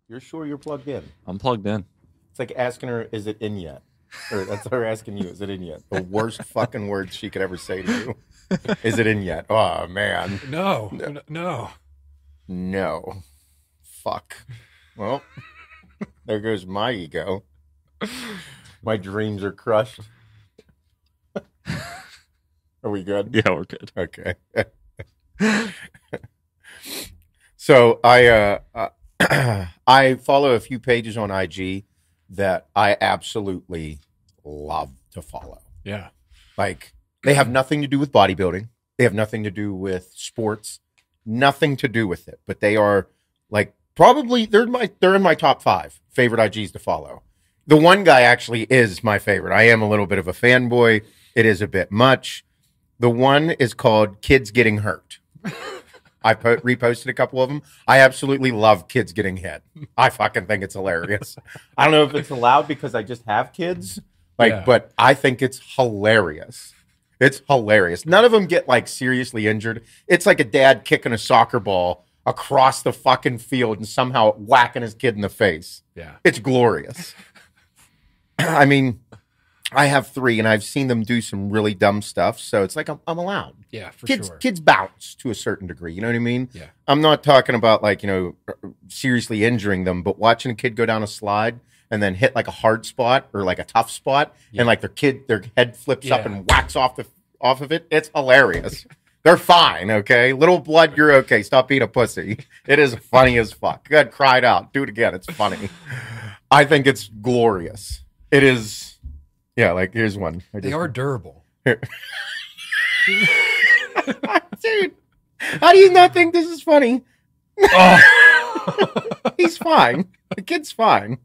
You're sure you're plugged in? I'm plugged in. It's like asking her, is it in yet? Or that's her asking you, is it in yet? The worst fucking words she could ever say to you. Is it in yet? Oh, man. No. No. Fuck. Well, there goes my ego. My dreams are crushed. Are we good? Yeah, we're good. Okay. So I follow a few pages on IG that I absolutely love to follow. Yeah. Like, they have nothing to do with bodybuilding. They have nothing to do with sports. Nothing to do with it. But they are like probably they're in my top 5 favorite IGs to follow. The one guy actually is my favorite. I am a little bit of a fanboy. It is a bit much. The one is called Kids Getting Hurt. I reposted a couple of them. I absolutely love kids getting hit. I fucking think it's hilarious. I don't know if it's allowed because I just have kids, but I think it's hilarious. It's hilarious. None of them get like seriously injured. It's like a dad kicking a soccer ball across the fucking field and somehow whacking his kid in the face. Yeah. It's glorious. I mean, I have 3 and I've seen them do some really dumb stuff. So it's like, I'm allowed. Yeah, for sure. Kids bounce to a certain degree. You know what I mean? Yeah. I'm not talking about like, seriously injuring them, but watching a kid go down a slide and then hit like a hard spot or like a tough spot and like their head flips up and whacks off of it. It's hilarious. They're fine. Okay. Little blood. You're okay. Stop being a pussy. It is funny as fuck. Good. Cry it out. Do it again. It's funny. I think it's glorious. It is. Yeah, like here's one. They are durable. Dude, how do you not think this is funny? Oh. He's fine. The kid's fine.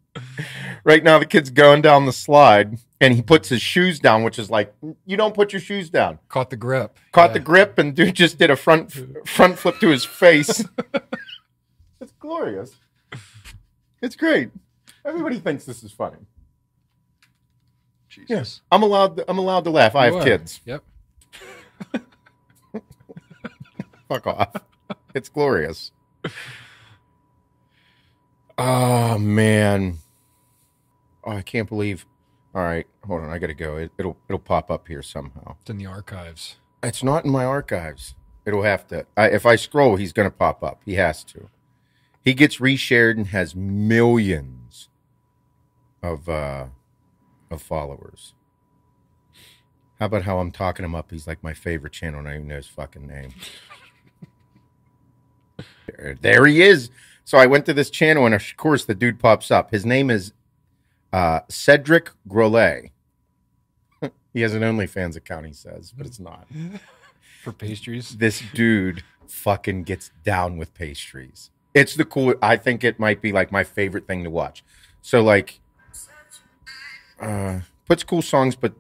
Right now, the kid's going down the slide, and he puts his shoes down, which is like, you don't put your shoes down. Caught the grip. Caught the grip, and dude just did a front flip to his face. It's glorious. It's great. Everybody thinks this is funny. Jesus. Yes, I'm allowed to laugh. I have kids. Yep. Fuck off. It's glorious. Oh man. Oh, I can't believe. All right, hold on. I gotta go. It'll pop up here somehow. It's in the archives. It's not in my archives. It'll have to. If I scroll, he's gonna pop up. He has to. He gets reshared and has millions of followers. How about how I'm talking him up? He's like my favorite channel, and I don't even know his fucking name. There he is. So I went to this channel, and of course the dude pops up. His name is Cedric Grolet. He has an OnlyFans account, he says, but it's not. For pastries? This dude fucking gets down with pastries. It's the cool. I think it might be like my favorite thing to watch. So like, puts cool songs, but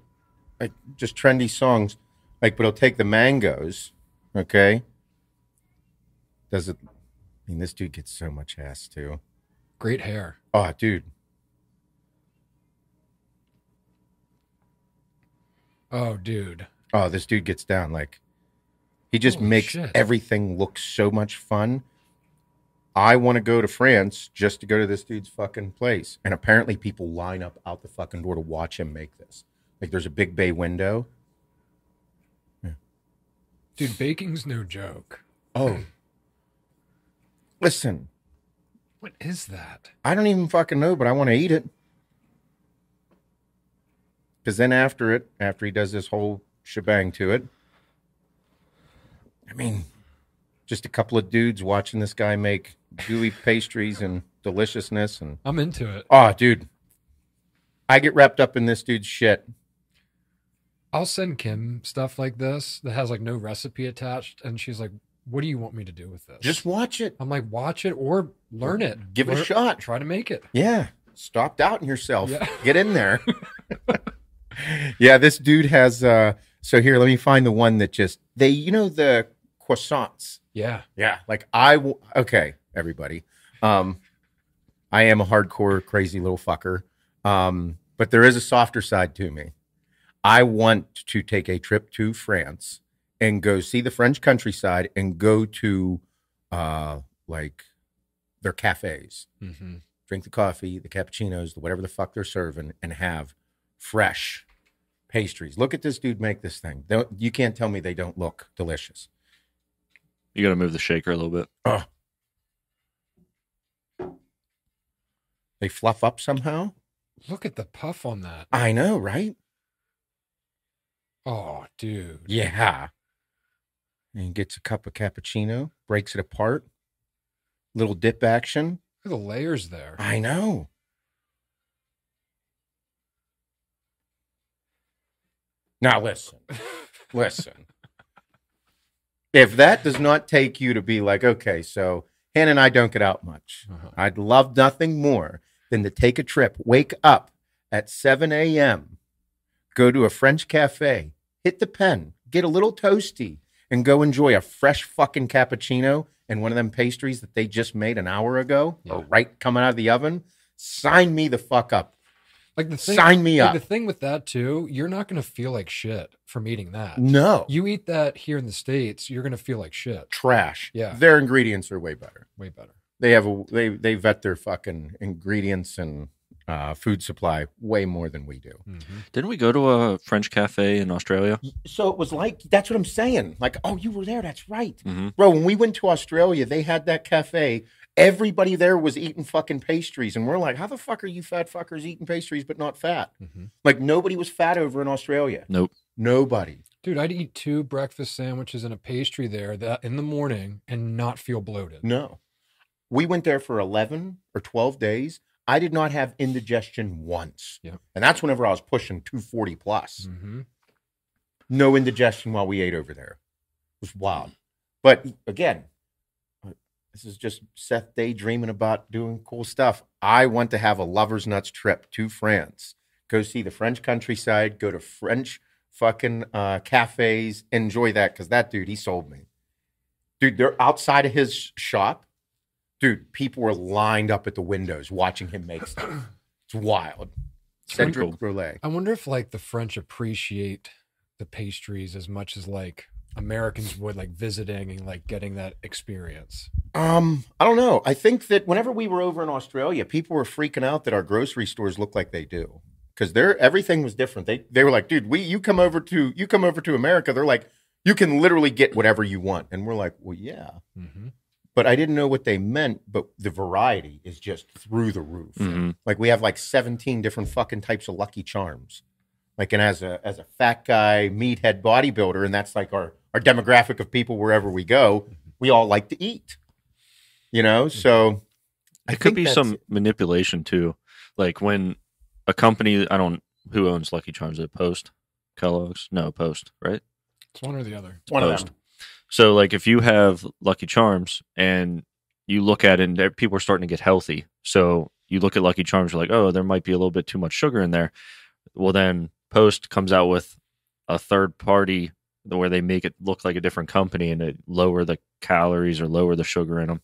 like just trendy songs. Like, but he'll take the mangoes, okay? Does it? I mean, this dude gets so much ass too. Great hair. Oh, dude. Oh, dude. Oh, this dude gets down. Like, he just Holy makes shit. everything look so much fun. I want to go to France just to go to this dude's fucking place. And apparently people line up out the fucking door to watch him make this. Like, there's a big bay window. Yeah. Dude, baking's no joke. Oh. Listen, What is that? I don't even fucking know, but I want to eat it. Because then after he does this whole shebang to it, I mean, just a couple of dudes watching this guy make gooey pastries and deliciousness. And I'm into it. oh, dude, I get wrapped up in this dude's shit. I'll send Kim stuff like this that has like no recipe attached. And she's like, what do you want me to do with this? Just watch it. I'm like, watch it or learn it. Give it a shot. Try to make it. Yeah. Stop doubting yourself. Yeah. Get in there. Yeah, this dude has, so here, let me find the one that just, the croissants. Yeah. Yeah. Like okay, everybody. I am a hardcore, crazy little fucker. But there is a softer side to me. I want to take a trip to France and go see the French countryside and go to, like their cafes. Mm-hmm. drink the coffee, the cappuccinos, the whatever the fuck they're serving, and have fresh pastries. Look at this dude make this thing. You can't tell me they don't look delicious. You got to move the shaker a little bit. Oh. They fluff up somehow. Look at the puff on that. I know, right? Oh, dude. Yeah. And he gets a cup of cappuccino, breaks it apart. Little dip action. Look at the layers there. I know. Now listen. Listen. If that does not take you to be like, okay, so Hannah and I don't get out much. I'd love nothing more than to take a trip, wake up at 7 a.m., go to a French cafe, hit the pen, get a little toasty, and go enjoy a fresh fucking cappuccino and one of them pastries that they just made an hour ago, or right coming out of the oven. Sign me the fuck up. Sign me up. The thing with that too, you're not going to feel like shit from eating that. No. You eat that here in the States, you're going to feel like shit. Trash. Yeah. Their ingredients are way better. Way better. They vet their fucking ingredients and food supply way more than we do. Mm-hmm. Didn't we go to a French cafe in Australia? So it was like, that's what I'm saying. Like, oh, you were there. That's right. Mm-hmm. Bro, when we went to Australia, they had that cafe. Everybody there was eating fucking pastries. And we're like, how the fuck are you fat fuckers eating pastries but not fat? Mm-hmm. Like, nobody was fat over in Australia. Nope. Nobody. Dude, I'd eat 2 breakfast sandwiches and a pastry there in the morning and not feel bloated. No. We went there for 11 or 12 days. I did not have indigestion once. Yep. And that's whenever I was pushing 240 plus. Mm-hmm. No indigestion while we ate over there. It was wild. But again, this is just Seth daydreaming about doing cool stuff. I want to have a lover's nuts trip to France. Go see the French countryside, go to French fucking cafes, enjoy that, because that dude, he sold me. Dude, they're outside of his shop. Dude, people were lined up at the windows watching him make stuff. It's wild. Cedric Brulee. I wonder if like the French appreciate the pastries as much as like Americans would, like visiting and like getting that experience. I don't know. I think that whenever we were over in Australia, people were freaking out that our grocery stores look like they do, because everything was different. They were like, dude, you come over to America. They're like, you can literally get whatever you want, and we're like, well, yeah. Mm-hmm. But I didn't know what they meant. But the variety is just through the roof. Mm-hmm. Like, we have like 17 different fucking types of Lucky Charms. Like, and as a fat guy, meathead bodybuilder, and that's like our demographic of people wherever we go, we all like to eat. You know, so It could be some manipulation too. Like when a company, who owns Lucky Charms? Is it Post? Kellogg's? No, Post, right? It's one or the other. It's one Post. of them. So like if you have Lucky Charms and you look at it and people are starting to get healthy. So you look at Lucky Charms, you're like, oh, there might be a little bit too much sugar in there. Well, then Post comes out with a third party where they make it look like a different company and it lower the calories or lower the sugar in them.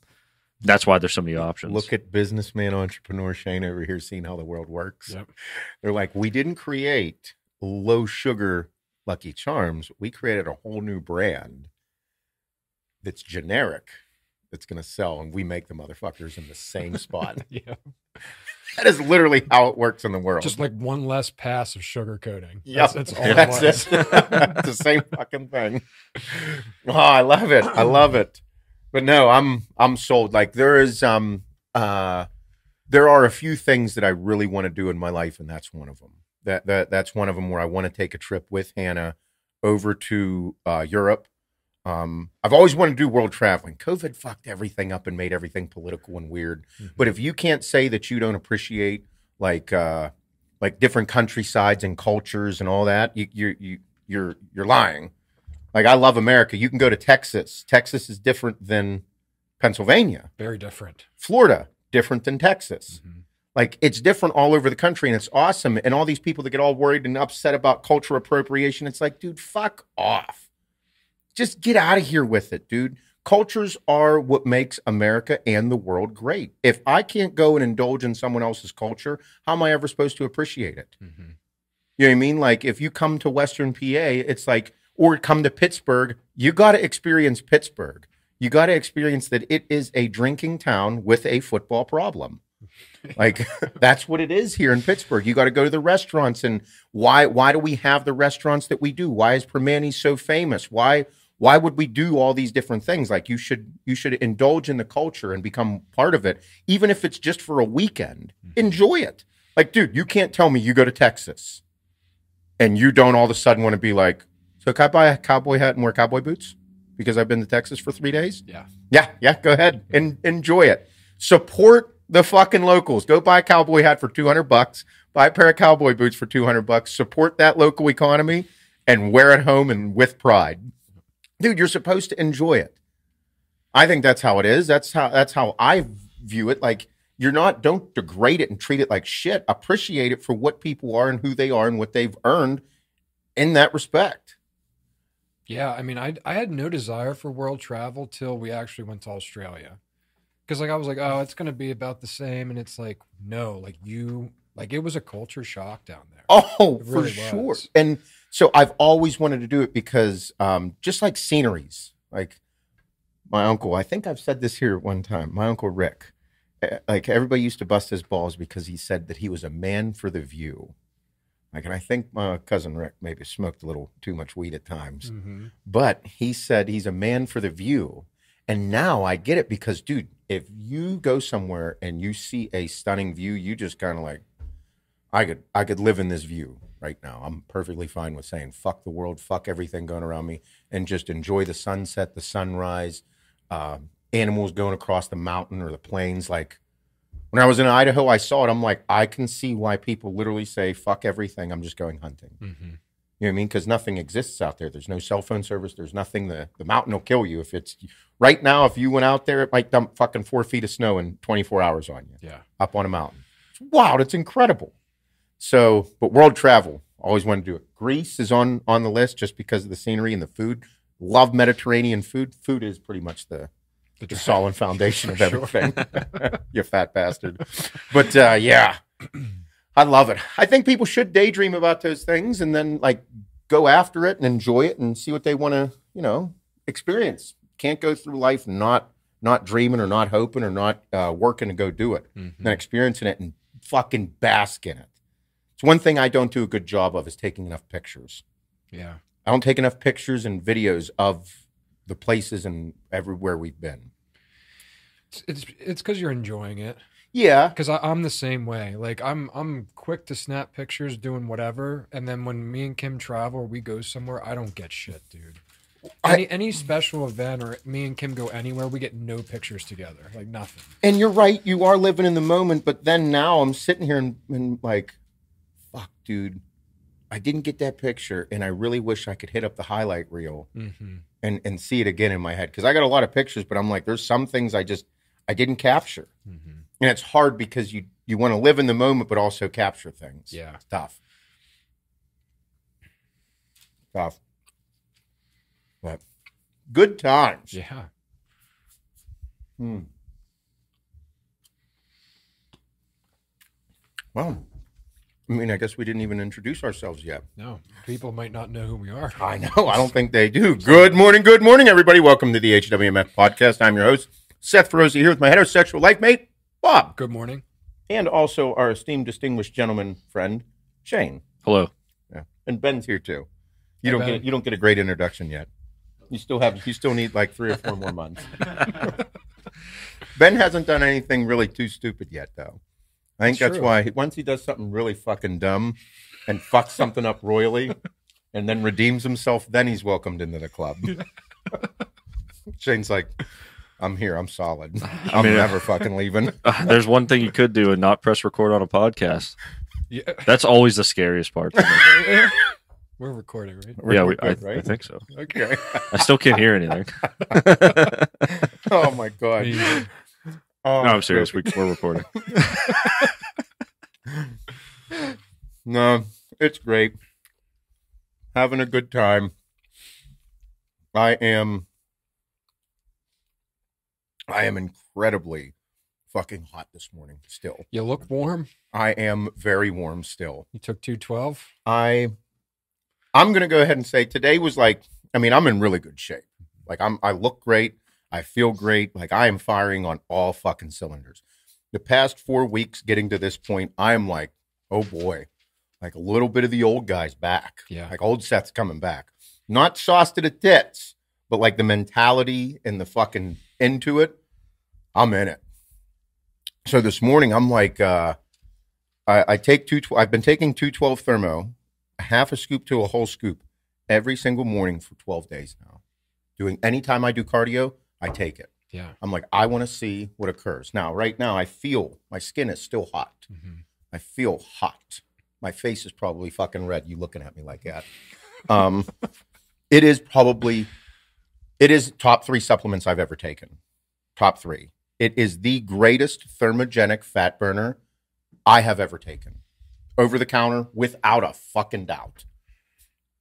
That's why there's so many options. Look at businessman entrepreneur Shane over here seeing how the world works. Yep. They're like, we didn't create low sugar Lucky Charms. We created a whole new brand that's generic, that's going to sell, and we make the motherfuckers in the same spot. Yeah. That is literally how it works in the world. Just like one less pass of sugar coating. Yeah, That's all that's it was. it. It's the same fucking thing. Oh, I love it. I love it. But no, I'm sold. Like there are a few things that I really want to do in my life, and that's one of them. That's one of them where I want to take a trip with Hannah over to Europe. I've always wanted to do world traveling. COVID fucked everything up and made everything political and weird. Mm-hmm. But if you can't say that you don't appreciate like different countrysides and cultures and all that, you're lying. Like, I love America. You can go to Texas. Texas is different than Pennsylvania. Very different. Florida, different than Texas. Mm-hmm. Like, it's different all over the country, and it's awesome. And all these people that get all worried and upset about cultural appropriation, it's like, dude, fuck off. Just get out of here with it, dude. Cultures are what makes America and the world great. If I can't go and indulge in someone else's culture, how am I ever supposed to appreciate it? Mm-hmm. You know what I mean? Like, if you come to Western PA, it's like, or come to Pittsburgh, you got to experience Pittsburgh. You got to experience that it is a drinking town with a football problem. Like, that's what it is here in Pittsburgh. You got to go to the restaurants. And why do we have the restaurants that we do? Why is Permani's so famous? Why would we do all these different things? Like, you should indulge in the culture and become part of it, even if it's just for a weekend. Enjoy it. Like, dude, you can't tell me you go to Texas and you don't all of a sudden want to be like, so can I buy a cowboy hat and wear cowboy boots because I've been to Texas for 3 days? Yeah, go ahead and enjoy it. Support the fucking locals. Go buy a cowboy hat for $200, buy a pair of cowboy boots for $200, support that local economy and wear it home and with pride. Dude, you're supposed to enjoy it. I think that's how it is. That's how I view it. Like, don't degrade it and treat it like shit. Appreciate it for what people are and who they are and what they've earned in that respect. Yeah, I mean, I had no desire for world travel till we actually went to Australia. Because, like, I was like, oh, it's going to be about the same. And it's like, no, it was a culture shock down there. Oh, really for sure. was. And so I've always wanted to do it because just like sceneries, like my uncle, I think I've said this here one time, my Uncle Rick, like everybody used to bust his balls because he said that he was a man for the view. Like, and I think my cousin Rick maybe smoked a little too much weed at times, but he said he's a man for the view. And now I get it because, dude, if you go somewhere and you see a stunning view, you just kind of like, I could live in this view right now. I'm perfectly fine with saying, fuck the world, fuck everything going around me, and just enjoy the sunset, the sunrise, animals going across the mountain or the plains. Like, when I was in Idaho, I saw it. I'm like, I can see why people literally say, fuck everything, I'm just going hunting. You know what I mean? Because nothing exists out there. There's no cell phone service. There's nothing. The mountain will kill you. Right now, if you went out there, it might dump fucking 4 feet of snow in 24 hours on you. Yeah. Up on a mountain. Wow, that's incredible. So, but world travel, always wanted to do it. Greece is on the list just because of the scenery and the food. Love Mediterranean food. Food is pretty much the solid foundation of everything. You fat bastard. But yeah, I love it. I think people should daydream about those things and then like go after it and enjoy it and see what they want to, experience. Can't go through life not dreaming or not hoping or not working to go do it and experiencing it and fucking bask in it. It's one thing I don't do a good job of is taking enough pictures. Yeah. I don't take enough pictures and videos of the places and everywhere we've been. It's because you're enjoying it. Yeah. Because I'm the same way. Like, I'm quick to snap pictures doing whatever. And then when me and Kim travel or we go somewhere, I don't get shit, dude. Any special event or me and Kim go anywhere, we get no pictures together. Like, nothing. And you're right. You are living in the moment. But then now I'm sitting here and like, fuck, dude, I didn't get that picture. And I really wish I could hit up the highlight reel and see it again in my head. Because I got a lot of pictures, but I'm like, there's some things I didn't capture. And it's hard because you want to live in the moment, but also capture things. Yeah. It's tough. But good times. Yeah. Well, I mean, I guess we didn't even introduce ourselves yet. No, people might not know who we are. I know. I don't think they do. Good morning, everybody. Welcome to the HWMF Podcast. I'm your host, Seth Ferozzi, here with my heterosexual life mate, Bob. Good morning. And also our esteemed, distinguished gentleman friend, Shane. Hello. Yeah. And Ben's here too. You don't get a great introduction yet. You still need like 3 or 4 more months. Ben hasn't done anything really too stupid yet, though. I think that's why once he does something really fucking dumb and fucks something up royally and then redeems himself, then he's welcomed into the club. Shane's like, I'm here. I'm solid. I'm never fucking leaving. There's one thing you could do and not press record on a podcast. Yeah. That's always the scariest part. We're recording, right? I think so. Okay. I still can't hear anything. Oh, my God. No, I'm serious. We're recording. No, it's great. Having a good time. I am incredibly fucking hot this morning still. You look warm. I am very warm still. You took 212? I'm going to go ahead and say today was like, I'm in really good shape. Like I look great. I feel great. Like I am firing on all fucking cylinders. The past 4 weeks getting to this point, I'm like, oh boy, like a little bit of the old guy's back. Yeah. Like old Seth's coming back. Not sauce to the tits, but like the mentality and the fucking into it, I'm in it. So this morning, I'm like, I take I've been taking 212 Thermo, a half a scoop to a whole scoop every single morning for 12 days now. Anytime I do cardio, I take it. Yeah. I'm like, I want to see what occurs. Now, right now, I feel my skin is still hot. Mm-hmm. I feel hot. My face is probably fucking red. You looking at me like that. It is top 3 supplements I've ever taken. Top 3. It is the greatest thermogenic fat burner I have ever taken. Over the counter, without a fucking doubt.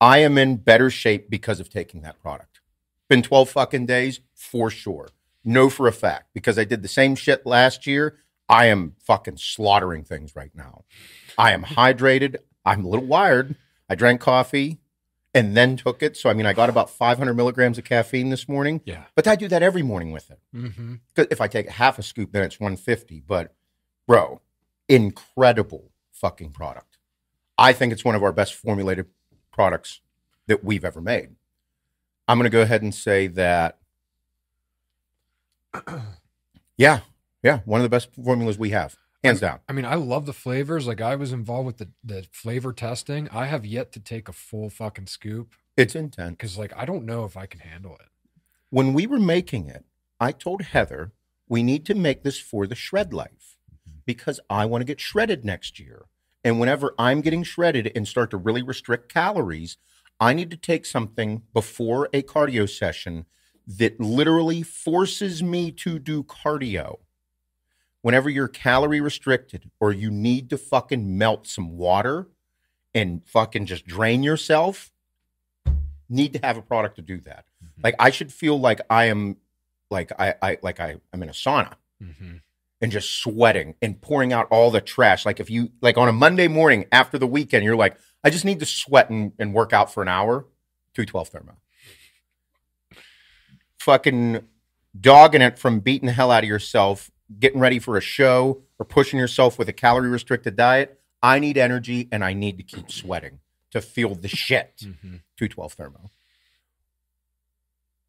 I am in better shape because of taking that product. Been 12 fucking days, for sure. Know for a fact, because I did the same shit last year. I am fucking slaughtering things right now. I am hydrated. I'm a little wired. I drank coffee and then took it. So, I mean, I got about 500 milligrams of caffeine this morning. Yeah. But I do that every morning with it. Mm-hmm. If I take half a scoop, then it's 150. But, bro, incredible fucking product. I think it's one of our best formulated products that we've ever made. I'm going to go ahead and say that, yeah, one of the best formulas we have. Hands down. I mean, I love the flavors. Like, I was involved with the flavor testing. I have yet to take a full fucking scoop. It's intense. Because, like, I don't know if I can handle it. When we were making it, I told Heather, we need to make this for the shred life because I want to get shredded next year. And whenever I'm getting shredded and start to really restrict calories, I need to take something before a cardio session that literally forces me to do cardio. Whenever you're calorie restricted or you need to fucking melt some water and fucking just drain yourself, need to have a product to do that. Mm-hmm. Like I should feel like I am like I'm in a sauna and just sweating and pouring out all the trash. Like if you like on a Monday morning after the weekend, you're like, I just need to sweat and work out for an hour. 212 Thermo. Fucking dogging it from beating the hell out of yourself, getting ready for a show or pushing yourself with a calorie restricted diet. I need energy and I need to keep sweating to feel the shit. 212 Thermo.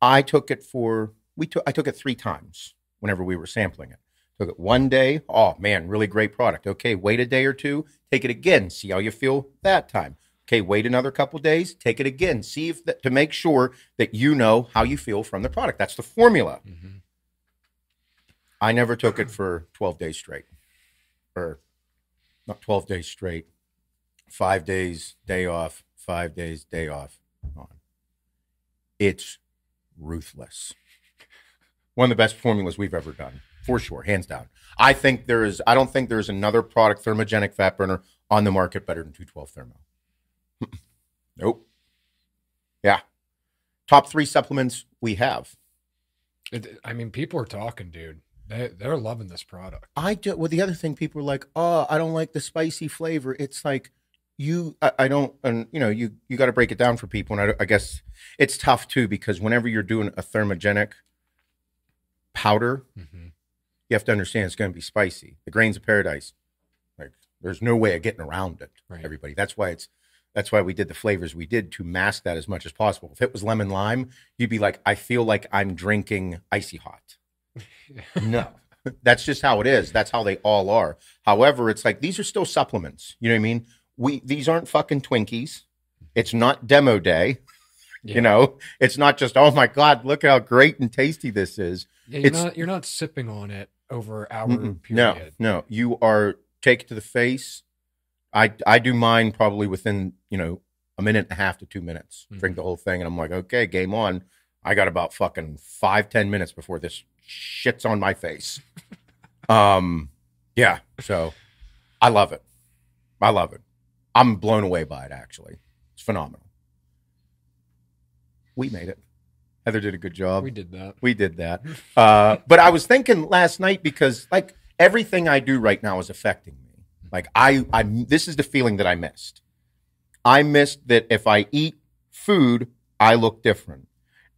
I took it 3 times whenever we were sampling it. Took it one day. Oh man, really great product. Okay, wait a day or two. Take it again. See how you feel that time. Okay, wait another couple days. Take it again. See if to make sure that you know how you feel from the product. That's the formula. I never took it for 12 days straight. Or not 12 days straight. 5 days, day off. 5 days, day off. On. It's ruthless. One of the best formulas we've ever done. For sure, hands down. I don't think there's another product, thermogenic fat burner, on the market better than 212 Thermo. Nope. Yeah. Top 3 supplements we have. I mean, people are talking, dude. They're loving this product. Well, the other thing, people are like, oh, I don't like the spicy flavor. It's like, I don't, and you know, you got to break it down for people. And I guess it's tough too, because whenever you're doing a thermogenic powder, you have to understand it's going to be spicy. The grains of paradise, like there's no way of getting around it. Right. Everybody. That's why we did the flavors we did to mask that as much as possible. If it was lemon lime, you'd be like, I feel like I'm drinking icy hot. No, that's just how it is. That's how they all are. However, it's like, these are still supplements. You know what I mean? These aren't fucking Twinkies. It's not demo day. Yeah. You know, it's not just, oh my God, look how great and tasty this is. Yeah, you're not sipping on it over hour period. No, you are take it to the face. I do mine probably within, a minute and a half to 2 minutes. Drink the whole thing. And I'm like, okay, game on. I got about fucking 5-10 minutes before this shit's on my face. Yeah. So I love it. I'm blown away by it, actually. It's phenomenal. We made it. Heather did a good job. We did that. But I was thinking last night, because like everything I do right now is affecting me. Like this is the feeling that I missed. I missed that if I eat food, I look different.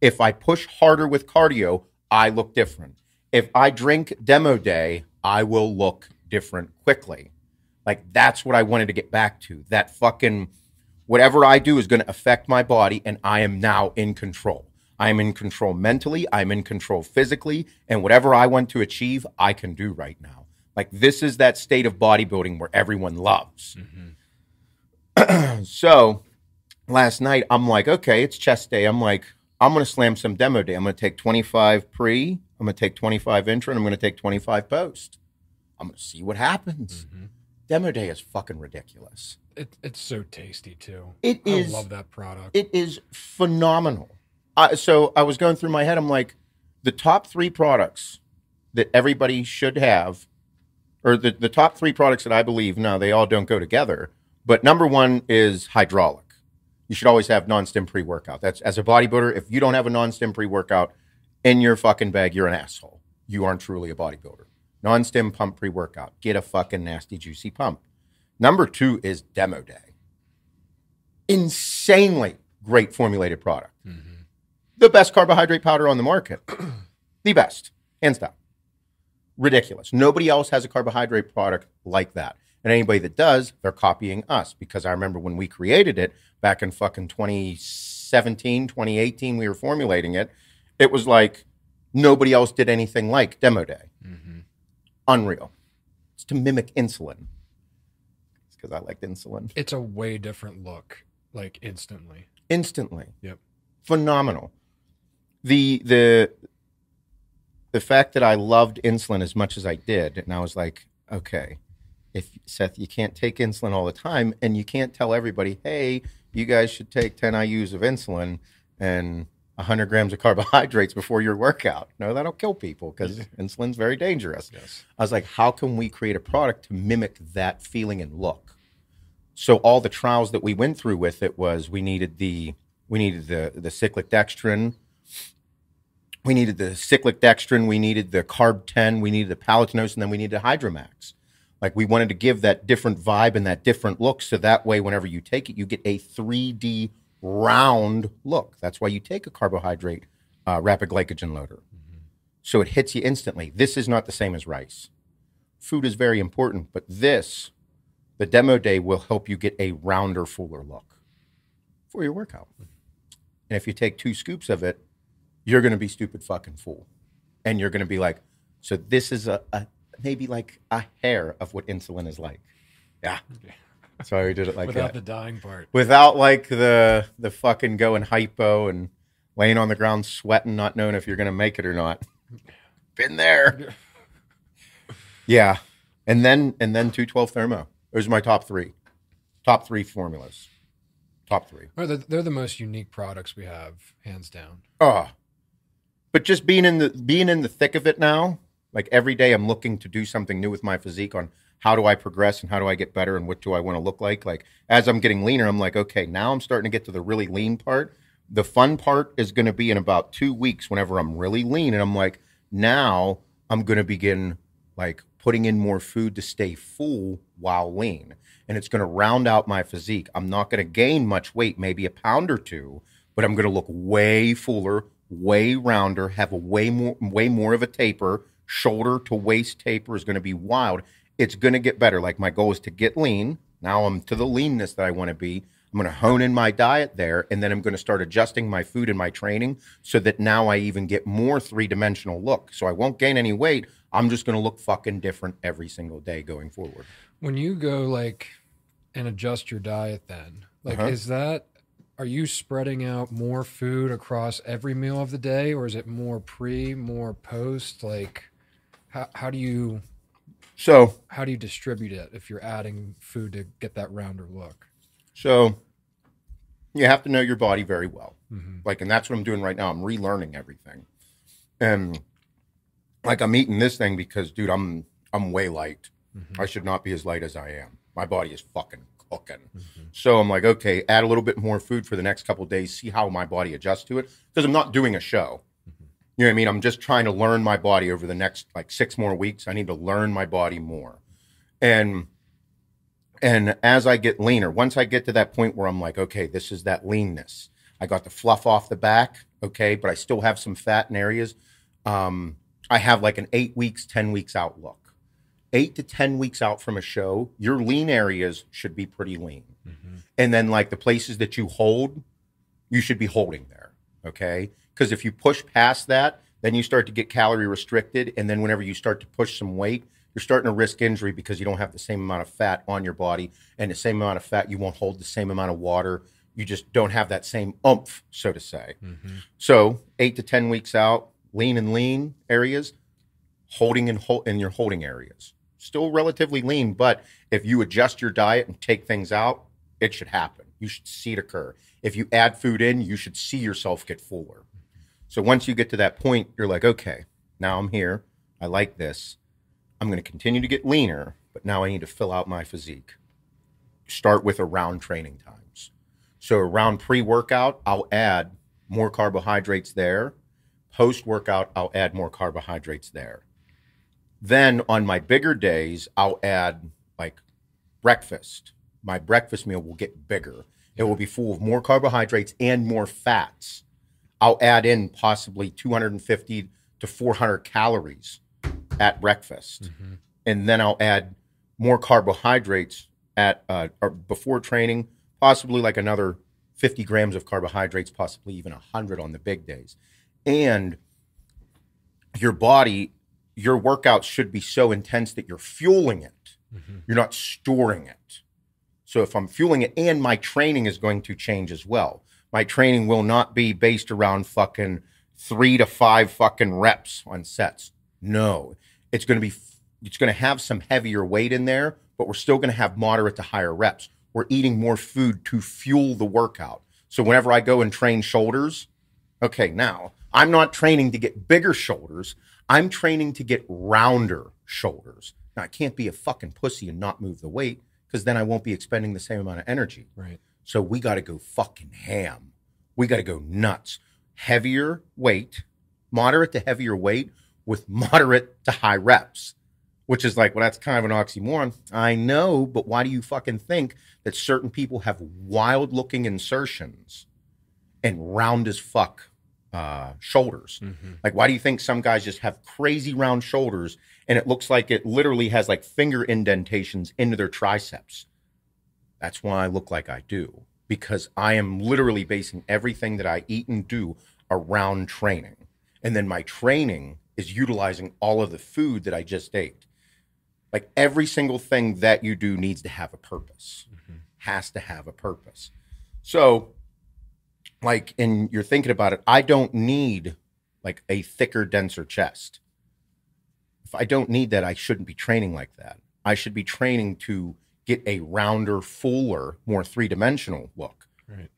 If I push harder with cardio, I look different. If I drink demo day, I will look different quickly. Like, that's what I wanted to get back to. That fucking, whatever I do is going to affect my body, and I am now in control. I am in control mentally. I'm in control physically. And whatever I want to achieve, I can do right now. Like, this is that state of bodybuilding where everyone loves. So last night, I'm like, okay, it's chest day. I'm like, I'm going to slam some demo day. I'm going to take 25 pre, I'm going to take 25 intra, and I'm going to take 25 post. I'm going to see what happens. Demo day is fucking ridiculous. It's so tasty too. I love that product. It is phenomenal. So I was going through my head. I'm like, the top 3 products that everybody should have, or the top 3 products that I believe, no, they all don't go together. But number 1 is hydraulic. You should always have non-stim pre-workout. That's, as a bodybuilder, if you don't have a non-stim pre-workout in your fucking bag, you're an asshole. You aren't truly a bodybuilder. Non-stim pump pre-workout. Get a fucking nasty, juicy pump. Number 2 is Demo Day. Insanely great formulated product. The best carbohydrate powder on the market. The best. Hands down. Ridiculous. Nobody else has a carbohydrate product like that. And anybody that does, they're copying us. Because I remember when we created it back in fucking 2017, 2018, we were formulating it. It was like nobody else did anything like Demo Day. Unreal. It's to mimic insulin. It's because I liked insulin. It's a way different look, like instantly. Instantly. Yep. Phenomenal. The fact that I loved insulin as much as I did, and I was like, okay, if Seth, you can't take insulin all the time, and you can't tell everybody, hey, you guys should take 10 IUs of insulin and 100 grams of carbohydrates before your workout. No, that'll kill people because insulin's very dangerous. Yes. I was like, how can we create a product to mimic that feeling and look? So all the trials that we went through with it was we needed the cyclic dextrin. We needed the cyclic dextrin. We needed the carb 10. We needed the palatinose, and then we needed Hydromax. Like, we wanted to give that different vibe and that different look, so that way, whenever you take it, you get a 3D round look. That's why you take a carbohydrate rapid glycogen loader. So it hits you instantly. This is not the same as rice. Food is very important, but this, the Demo Day, will help you get a rounder, fuller look for your workout. And if you take 2 scoops of it, you're going to be stupid fucking full. And you're going to be like, so this is a maybe like a hair of what insulin is like. Yeah. That's why we did it like Without that. the dying part. Without like the fucking going hypo and laying on the ground sweating, not knowing if you're going to make it or not. Been there. Yeah. And then 212 Thermo. Those are my top 3. Top 3 formulas. Top 3. Well, they're the most unique products we have, hands down. Oh. But just being in the thick of it now, like every day I'm looking to do something new with my physique on how do I progress and how do I get better and what do I want to look like? Like, as I'm getting leaner, I'm like, okay, now I'm starting to get to the really lean part. The fun part is going to be in about 2 weeks whenever I'm really lean. And I'm like, now I'm going to begin like putting in more food to stay full while lean. And it's going to round out my physique. I'm not going to gain much weight, maybe a pound or 2, but I'm going to look way fuller, way rounder, have a way more of a taper. Shoulder to waist taper is going to be wild. It's going to get better. Like, my goal is to get lean. Now I'm to the leanness that I want to be. I'm going to hone in my diet there, and then I'm going to start adjusting my food and my training so that now I even get more 3-dimensional look. So I won't gain any weight. I'm just going to look fucking different every single day going forward. When you go like and adjust your diet then, like are you spreading out more food across every meal of the day, or is it more pre, more post? Like, how do you distribute it if you're adding food to get that rounder look? So you have to know your body very well. Like, and that's what I'm doing right now. I'm relearning everything. And like, I'm eating this thing because, dude, I'm way light. I should not be as light as I am. My body is fucking cooking. So I'm like, okay, add a little bit more food for the next couple of days, see how my body adjusts to it. Because I'm not doing a show. You know what I mean? I'm just trying to learn my body over the next like 6 more weeks. I need to learn my body more. And as I get leaner, once I get to that point where I'm like, okay, this is that leanness. I got the fluff off the back, okay, but I still have some fat in areas. I have like an 8 weeks, 10 weeks outlook. 8 to 10 weeks out from a show, your lean areas should be pretty lean. And then like the places that you hold, you should be holding there. Okay. Because if you push past that, then you start to get calorie restricted. And then whenever you start to push some weight, you're starting to risk injury because you don't have the same amount of fat on your body, and the same amount of fat, you won't hold the same amount of water. You just don't have that same oomph, so to say. So 8 to 10 weeks out, lean areas, holding in your holding areas. Still relatively lean, but if you adjust your diet and take things out, it should happen. You should see it occur. If you add food in, you should see yourself get fuller. So once you get to that point, you're like, okay, now I'm here. I like this. I'm going to continue to get leaner, but now I need to fill out my physique. Start with around training times. So around pre-workout, I'll add more carbohydrates there. Post-workout, I'll add more carbohydrates there. Then on my bigger days, I'll add like breakfast. My breakfast meal will get bigger. It will be full of more carbohydrates and more fats. I'll add in possibly 250 to 400 calories at breakfast. And then I'll add more carbohydrates at or before training, possibly like another 50 grams of carbohydrates, possibly even 100 on the big days. And your body, your workouts should be so intense that you're fueling it. You're not storing it. So if I'm fueling it, and my training is going to change as well. My training will not be based around fucking 3 to 5 fucking reps on sets. No, it's going to have some heavier weight in there, but we're still going to have moderate to higher reps. We're eating more food to fuel the workout. So whenever I go and train shoulders, okay, now I'm not training to get bigger shoulders. I'm training to get rounder shoulders. Now I can't be a fucking pussy and not move the weight, because then I won't be expending the same amount of energy. Right. So we got to go fucking ham. We got to go nuts. Heavier weight, moderate to heavier weight with moderate to high reps, which is like, well, that's kind of an oxymoron. I know, but why do you fucking think that certain people have wild looking insertions and round as fuck shoulders? Like, why do you think some guys just have crazy round shoulders and it looks like it literally has like finger indentations into their triceps? That's why I look like I do, because I am literally basing everything that I eat and do around training. And then my training is utilizing all of the food that I just ate. Like every single thing that you do needs to have a purpose, has to have a purpose. So like, and you're thinking about it, I don't need like a thicker, denser chest. If I don't need that, I shouldn't be training like that. I should be training to get a rounder, fuller, more three-dimensional look. Right.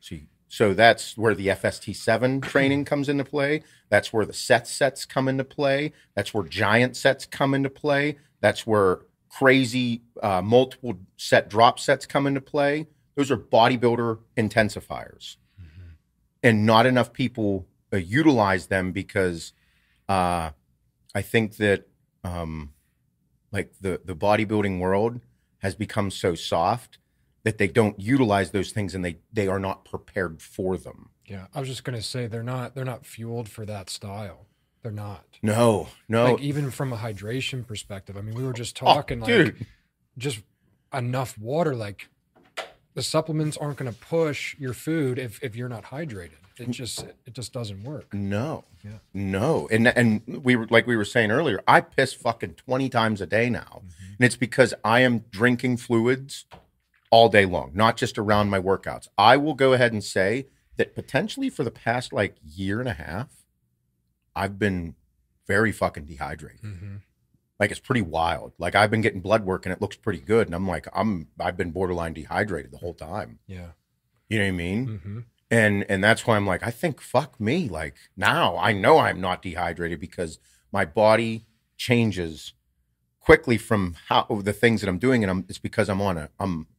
So that's where the FST7 training comes into play. That's where the sets come into play. That's where giant sets come into play. That's where crazy multiple set drop sets come into play. Those are bodybuilder intensifiers. And not enough people utilize them because I think that like the bodybuilding world has become so soft that they don't utilize those things, and they are not prepared for them. Yeah, I was just gonna say they're not fueled for that style. They're not. No. Like even from a hydration perspective. I mean, we were just talking just enough water. Like the supplements aren't gonna push your food if you're not hydrated. It just doesn't work. No. Yeah. No. And we were saying earlier, I piss fucking 20 times a day now. And it's because I am drinking fluids all day long, not just around my workouts. I will go ahead and say that potentially for the past like year and a half, I've been very fucking dehydrated. Like it's pretty wild. Like I've been getting blood work and it looks pretty good. And I'm like, I've been borderline dehydrated the whole time. Yeah. You know what I mean? And that's why I'm like, I think, fuck me. Like now I know I'm not dehydrated because my body changes quickly from how the things that I'm doing. And it's because I'm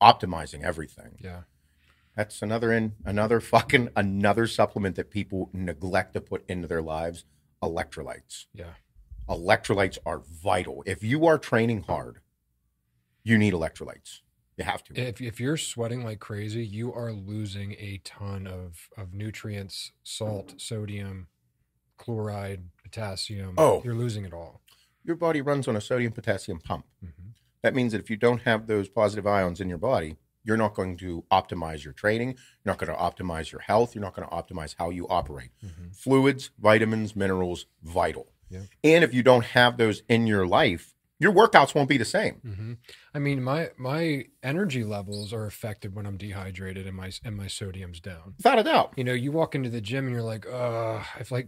optimizing everything. Yeah. That's another supplement that people neglect to put into their lives. Electrolytes. Yeah. Electrolytes are vital. If you are training hard, you need electrolytes. You have to. If you're sweating like crazy, you are losing a ton of nutrients, salt, sodium, chloride, potassium. Oh. You're losing it all. your body runs on a sodium potassium pump. Mm-hmm. That means that if you don't have those positive ions in your body, you're not going to optimize your training. You're not going to optimize your health. You're not going to optimize how you operate. Mm-hmm. Fluids, vitamins, minerals, vital. Yeah. And if you don't have those in your life, your workouts won't be the same. Mm-hmm. I mean, my energy levels are affected when I'm dehydrated and my sodium's down. Without a doubt. You know, you walk into the gym and you're like,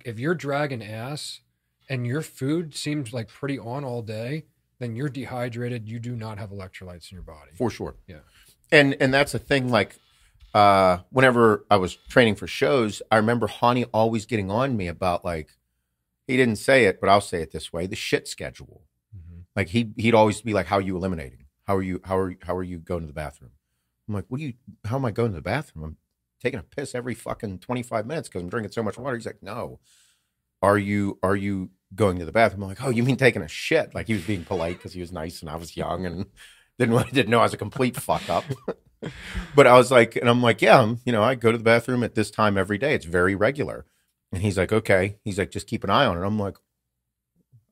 if you're dragging ass and your food seems like pretty on all day, then you're dehydrated. You do not have electrolytes in your body. For sure. Yeah. And that's the thing, like, whenever I was training for shows, I remember Hani always getting on me about, like, he didn't say it, but I'll say it this way, the shit schedule. Mm-hmm. Like he'd always be like, how are you eliminating? How are you going to the bathroom? I'm like, how am I going to the bathroom? I'm taking a piss every fucking 25 minutes because I'm drinking so much water. He's like, no. Are you going to the bathroom? I'm like, oh, you mean taking a shit? Like he was being polite because he was nice and I was young and didn't know I was a complete fuck up. But I was like, and I'm like, yeah, I go to the bathroom at this time every day. It's very regular. And he's like, okay. He's like, just keep an eye on it. I'm like,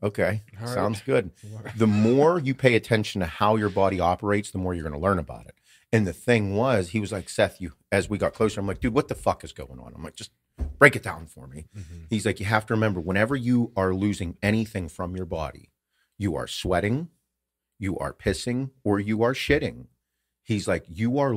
okay, all right. Sounds good. The more you pay attention to how your body operates, the more you're going to learn about it. And the thing was, he was like, Seth, as we got closer, I'm like, dude, what the fuck is going on? I'm like, just break it down for me. Mm-hmm. He's like, you have to remember, whenever you are losing anything from your body, you are sweating, you are pissing, or you are shitting. He's like, you are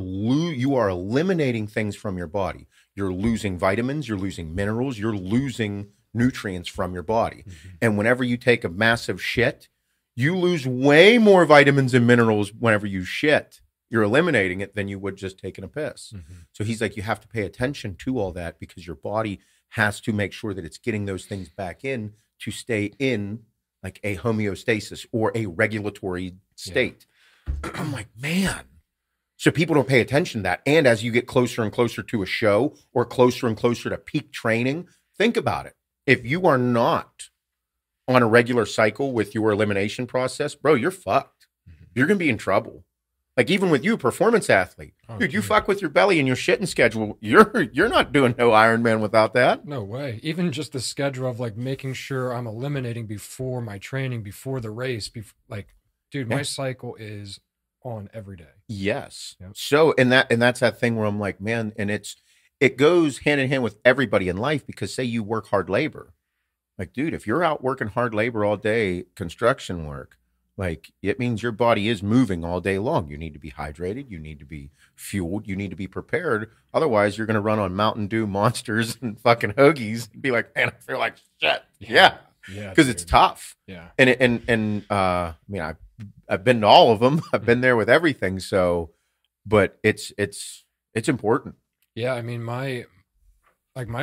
eliminating things from your body. You're losing vitamins, you're losing minerals, you're losing nutrients from your body. Mm-hmm. And whenever you take a massive shit, you lose way more vitamins and minerals whenever you shit. You're eliminating it than you would just taking a piss. Mm-hmm. So he's like, you have to pay attention to all that because your body has to make sure that it's getting those things back in to stay in like a homeostasis or a regulatory state. Yeah. I'm like, man. So people don't pay attention to that. And as you get closer and closer to a show or closer and closer to peak training, think about it. If you are not on a regular cycle with your elimination process, bro, you're fucked. Mm-hmm. You're going to be in trouble. Like even with you, performance athlete, dude, you fuck with your belly and your shitting schedule. You're not doing no Ironman without that. No way. Even just the schedule of like making sure I'm eliminating before my training, before the race, dude, my cycle is on every day. Yes. Yep. So, and that's that thing where I'm like, man, and it goes hand in hand with everybody in life because say you work hard labor, like, dude, if you're out working hard labor all day, construction work, like it means your body is moving all day long. You need to be hydrated. You need to be fueled. You need to be prepared. Otherwise you're going to run on Mountain Dew Monsters and fucking hoagies and be like, man, I feel like shit. Yeah. Yeah. Cause it's tough. Yeah. And I mean, I've been to all of them. I've been there with everything. So, but it's important. Yeah. I mean, my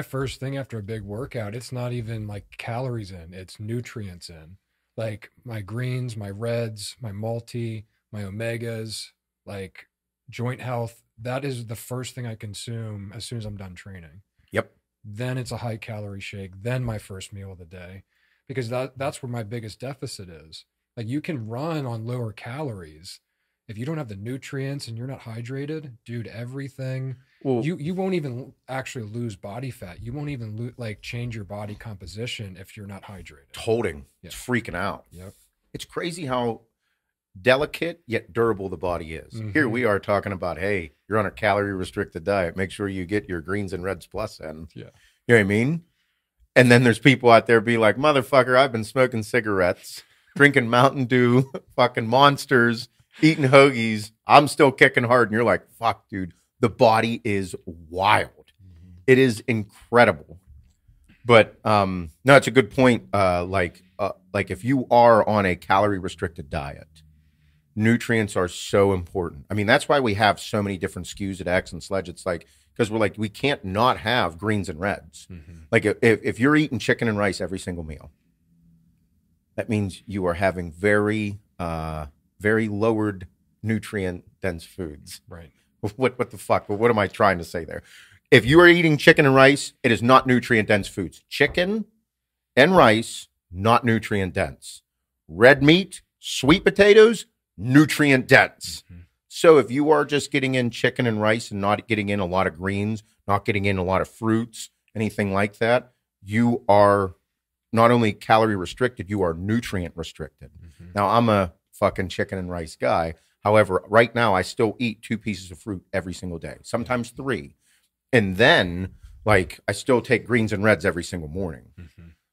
first thing after a big workout, it's not even like calories in, it's nutrients in. Like my greens, my reds, my multi, my omegas, like joint health. That is the first thing I consume as soon as I'm done training. Yep. Then it's a high calorie shake. Then my first meal of the day, because that's where my biggest deficit is. Like you can run on lower calories. If you don't have the nutrients and you're not hydrated, dude, everything, well, you won't even actually lose body fat. You won't even change your body composition if you're not hydrated. Holding. Yeah. It's freaking out. Yep. It's crazy how delicate yet durable the body is. Mm-hmm. Here we are talking about, hey, you're on a calorie restricted diet. Make sure you get your greens and reds plus in. Yeah. You know what I mean? And then there's people out there be like, motherfucker, I've been smoking cigarettes, drinking Mountain Dew, fucking Monsters, eating hoagies. I'm still kicking hard. And you're like, fuck, dude, the body is wild. Mm-hmm. It is incredible. But no, it's a good point. Like if you are on a calorie restricted diet, nutrients are so important. I mean, that's why we have so many different SKUs at Axe Sledge. It's like, because we're like, we can't not have greens and reds. Mm-hmm. Like if you're eating chicken and rice every single meal, that means you are having very, very lowered nutrient dense foods. Right. What the fuck? What am I trying to say there? If you are eating chicken and rice, it is not nutrient dense foods. Chicken and rice, not nutrient dense. Red meat, sweet potatoes, nutrient dense. Mm-hmm. So if you are just getting in chicken and rice and not getting in a lot of greens, not getting in a lot of fruits, anything like that, you are not only calorie restricted, you are nutrient restricted. Now, I'm a fucking chicken and rice guy. However, right now, I still eat 2 pieces of fruit every single day, sometimes 3. And then, like, I still take greens and reds every single morning.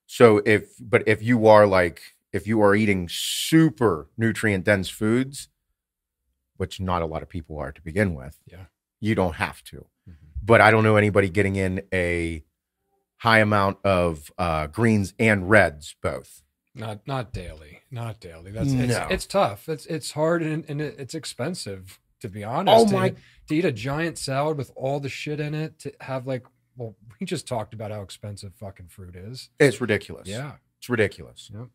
So if you are eating super nutrient dense foods, which not a lot of people are to begin with, you don't have to. But I don't know anybody getting in a high amount of greens and reds both. Not daily. It's tough. It's hard and it's expensive, to be honest. To eat a giant salad with all the shit in it, to have we just talked about how expensive fucking fruit is. It's ridiculous. Yeah. It's ridiculous. Yep.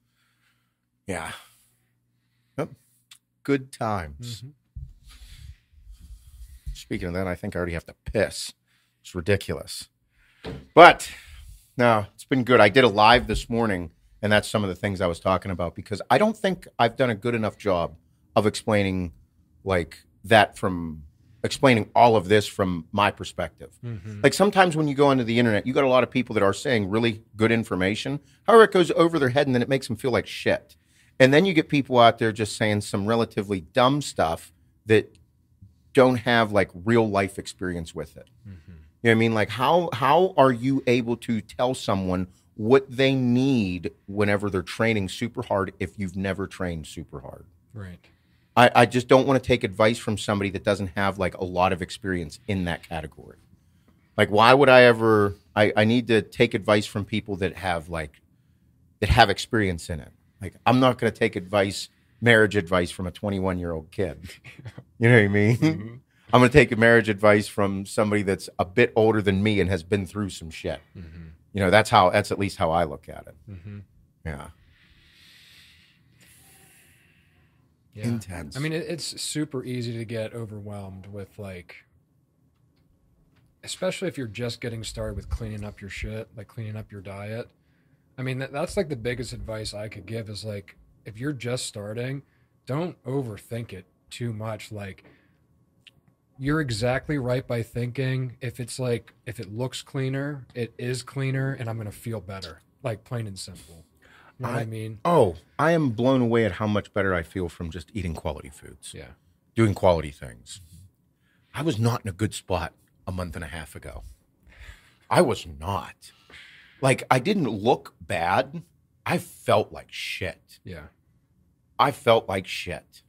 Yeah. Yep. Good times. Speaking of that, I think I already have to piss. It's ridiculous. But no, it's been good. I did a live this morning, and that's some of the things I was talking about, because I don't think I've done a good enough job of explaining explaining all of this from my perspective. Like sometimes when you go onto the internet, you got a lot of people that are saying really good information. However, it goes over their head and then it makes them feel like shit. And then you get people out there just saying some relatively dumb stuff that don't have like real life experience with it. You know what I mean? Like how are you able to tell someone what they need whenever they're training super hard if you've never trained super hard? Right. I just don't want to take advice from somebody that doesn't have like a lot of experience in that category. Like, why would I ever? I need to take advice from people that have experience in it. Like, I'm not going to take marriage advice from a 21-year-old kid. You know what I mean? I'm going to take marriage advice from somebody that's a bit older than me and has been through some shit. You know, that's at least how I look at it. Yeah. Yeah. Intense. I mean, it's super easy to get overwhelmed with especially if you're just getting started with cleaning up your shit, like cleaning up your diet. I mean, that's like the biggest advice I could give is like, if you're just starting, don't overthink it too much. Like, you're exactly right by thinking if it looks cleaner, it is cleaner, and I'm going to feel better, like plain and simple. You know what I mean? Oh, I am blown away at how much better I feel from just eating quality foods. Yeah. Doing quality things. I was not in a good spot a month and a half ago. I was not. Like, I didn't look bad. I felt like shit. Yeah. I felt like shit.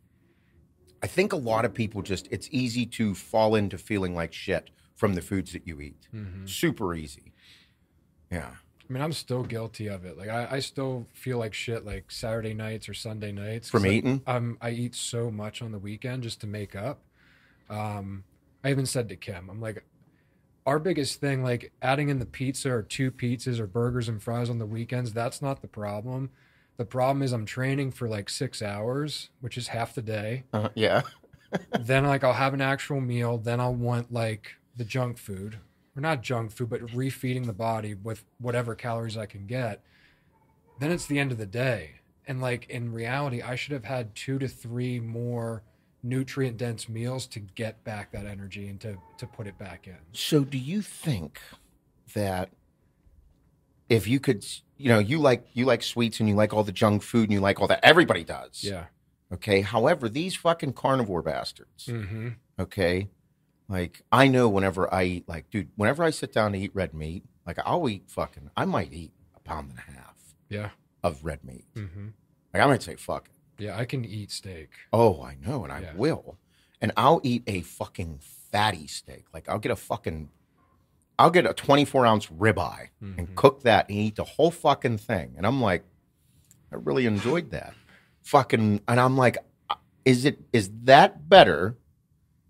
I think a lot of people it's easy to fall into feeling like shit from the foods that you eat. Super easy. Yeah. I mean, I'm still guilty of it. Like, I still feel like shit like Saturday nights or Sunday nights. From eating? I eat so much on the weekend just to make up. I even said to Kim, I'm like, our biggest thing, like adding in the pizza or 2 pizzas or burgers and fries on the weekends, that's not the problem. The problem is I'm training for like 6 hours, which is half the day. Yeah. Then like I'll have an actual meal. Then I'll want like the junk food. Or not junk food, but refeeding the body with whatever calories I can get. Then it's the end of the day. And like in reality, I should have had 2 to 3 more nutrient dense meals to get back that energy and to put it back in. So do you think that if you could, you like sweets and you like all the junk food and you like all that, everybody does. Yeah. Okay. However, these fucking carnivore bastards. Okay. Like, I know whenever I eat, like, dude, whenever I sit down to eat red meat, like, I might eat 1.5 pounds of red meat. Like, I might say, fuck it. Yeah, I can eat steak. Oh, I know, and I will. And I'll eat a fucking fatty steak. Like, I'll get a 24-ounce ribeye and cook that and eat the whole fucking thing. And I'm like, I really enjoyed that. And I'm like, is that better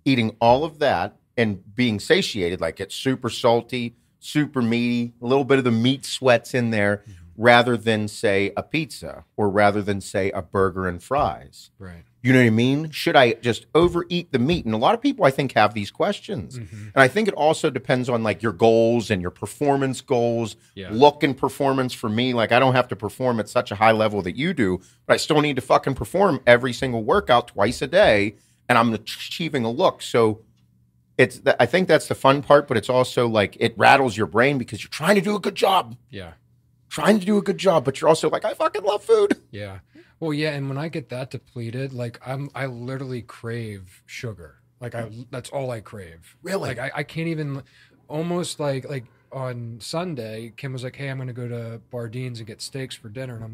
eating all of that and being satiated, like it's super salty, super meaty, a little bit of the meat sweats in there, rather than, say, a pizza or rather than, say, a burger and fries? Right. You know what I mean? Should I just overeat the meat? And a lot of people, I think, have these questions. And I think it also depends on, like, your goals and your performance goals, look and performance. For me, like, I don't have to perform at such a high level that you do, but I still need to fucking perform every single workout twice a day, and I'm achieving a look. So I think that's the fun part, but it's also, like, it rattles your brain because you're trying to do a good job. Yeah. trying to do a good job, but you're also like, I fucking love food. Yeah. Well, yeah, and when I get that depleted, like I literally crave sugar. Like that's all I crave. Really? Like I can't even almost like on Sunday, Kim was like, "Hey, I'm going to go to Bardine's and get steaks for dinner." And I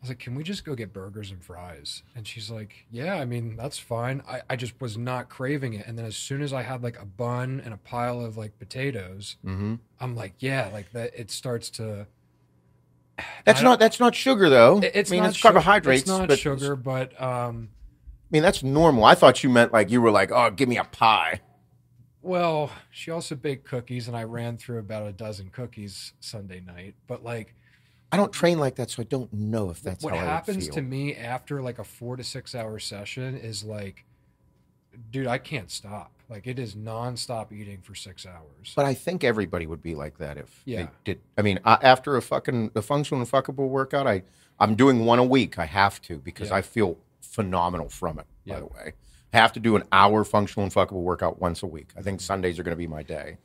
was like, "Can we just go get burgers and fries?" And she's like, "Yeah, I mean, that's fine." I just was not craving it. And then as soon as I had like a bun and a pile of like potatoes, I'm like, yeah, like that it starts to That's not sugar though. It's I mean, not it's carbohydrates. It's not but sugar, but I mean, that's normal. I thought you meant like you were like, oh, give me a pie. well, she also baked cookies, and I ran through about a dozen cookies Sunday night. But like, I don't train like that, so I don't know if that's what how happens I would feel. to me after like a 4 to 6 hour session is like, dude, I can't stop. Like it is nonstop eating for 6 hours. But I think everybody would be like that if Yeah. they did. I mean, after a functional and fuckable workout, I'm doing one a week. I have to because Yeah. I feel phenomenal from it. By Yeah. the way, I have to do an hour functional and fuckable workout once a week. I think Sundays are going to be my day.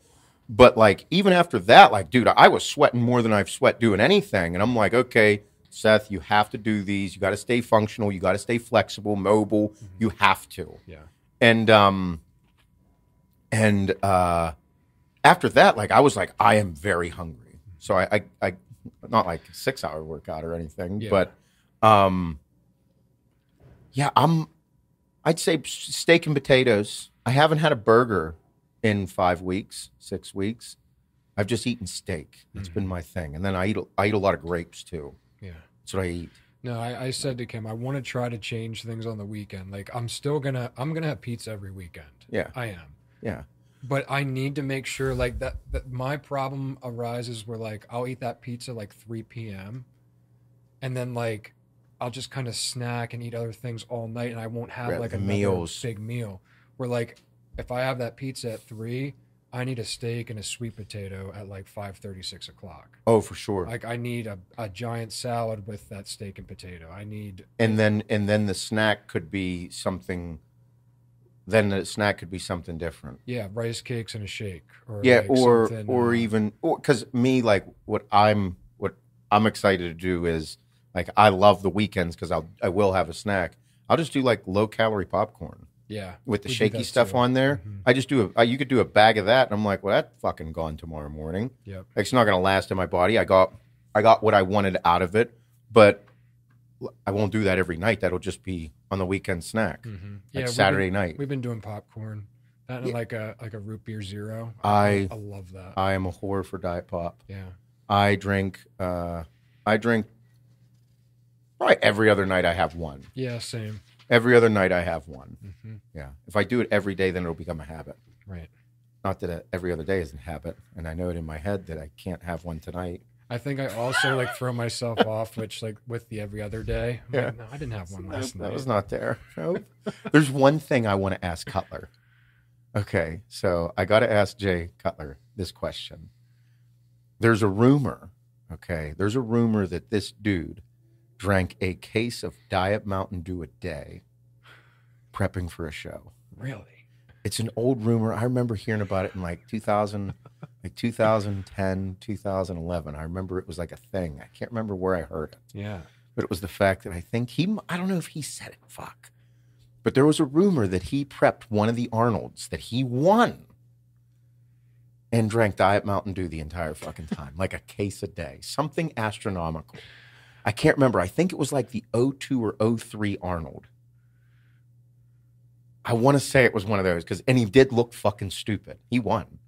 But like even after that, like dude, I was sweating more than I've sweat doing anything, and I'm like, okay, Seth, you have to do these. You got to stay functional. You got to stay flexible, mobile. You have to. Yeah. And after that, like I was like, I am very hungry. So I not like a 6 hour workout or anything, Yeah. but yeah, I'd say steak and potatoes. I haven't had a burger in 5 weeks, 6 weeks. I've just eaten steak. It's been my thing. And then I eat a lot of grapes too. Yeah. That's what I eat. No, I said to Kim, I want to try to change things on the weekend. Like I'm gonna have pizza every weekend. Yeah. I am. Yeah. But I need to make sure like that my problem arises where like I'll eat that pizza like 3 p.m. and then like I'll just kind of snack and eat other things all night, and I won't have Right, like the another meals. big meal. Where like if I have that pizza at 3, I need a steak and a sweet potato at like 5:30, 6 o'clock. Oh, for sure. Like I need a giant salad with that steak and potato. I need And then the snack could be something. Then the snack could be something different. yeah, rice cakes and a shake. Or Yeah, like or something, even because me, like what I'm excited to do is like I love the weekends because I will have a snack. I'll just do like low calorie popcorn yeah, with the we do shaky that stuff too. on there. Mhm. I just do you could do a bag of that, and I'm like, well, that's fucking gone tomorrow morning. Yep. Like, it's not gonna last in my body. I got what I wanted out of it, but I won't do that every night. That'll just be on the weekend snack, Mm-hmm. like Saturday night. We've been doing popcorn. That and Yeah. like a root beer zero. I love that. I am a whore for Diet Pop. Yeah. I drink probably every other night I have one. Yeah, same. Every other night I have one. Mm-hmm. Yeah. If I do it every day, then it'll become a habit. Right. Not that every other day is a habit, and I know it in my head that I can't have one tonight. I think I also like throw myself off, which like with the every other day. I'm Yeah. like, no, I didn't have one last night. That was not there. Nope. There's one thing I want to ask Cutler. Okay, so I got to ask Jay Cutler this question. There's a rumor, that this dude drank a case of Diet Mountain Dew a day prepping for a show. Really? It's an old rumor. I remember hearing about it in like 2010, 2011. I remember it was like a thing. I can't remember where I heard it. Yeah. But it was the fact that I think I don't know if he said it, fuck. But there was a rumor that he prepped one of the Arnolds that he won and drank Diet Mountain Dew the entire fucking time, like a case a day, something astronomical. I can't remember. I think it was like the 02 or 03 Arnold. I want to say it was one of those and he did look fucking stupid. He won.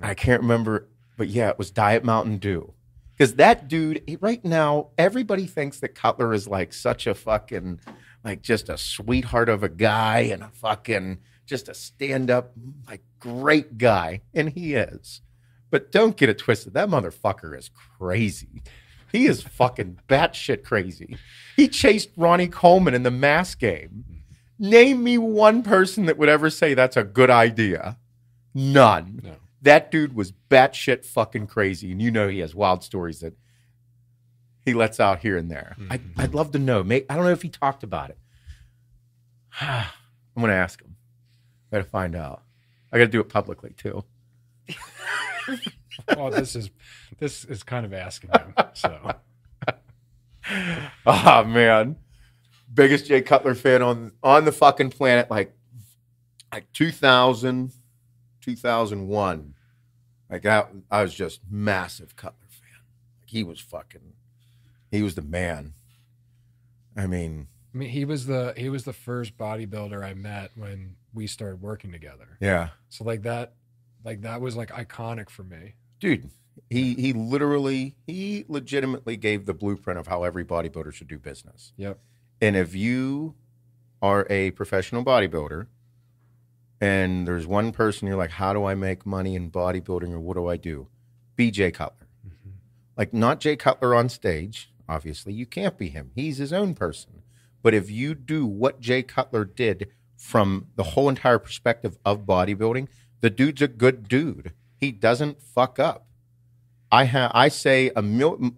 I can't remember, but yeah, it was Diet Mountain Dew. Because that dude, right now, everybody thinks that Cutler is like such a fucking, like just a sweetheart of a guy and a fucking, just a stand-up, like great guy. And he is. But don't get it twisted. That motherfucker is crazy. He is fucking batshit crazy. He chased Ronnie Coleman in the Mass Game. Name me one person that would ever say that's a good idea. None. No. That dude was batshit fucking crazy. And you know he has wild stories that he lets out here and there. Mm-hmm. I'd love to know. I don't know if he talked about it. I'm going to ask him. I got to find out. I got to do it publicly, too. Well, this is kind of asking him. So, Oh man, biggest Jay Cutler fan on the fucking planet. Like 2000, 2001. Like I was just massive Cutler fan. Like he was the man. I mean, he was the first bodybuilder I met when we started working together. yeah. So like that was like iconic for me. Dude, he legitimately gave the blueprint of how every bodybuilder should do business. Yep. And if you are a professional bodybuilder and there's one person you're like, how do I make money in bodybuilding or what do I do? Be Jay Cutler. Mm-hmm. Like not Jay Cutler on stage. Obviously, you can't be him. He's his own person. But if you do what Jay Cutler did from the whole entire perspective of bodybuilding, the dude's a good dude. He doesn't fuck up. I say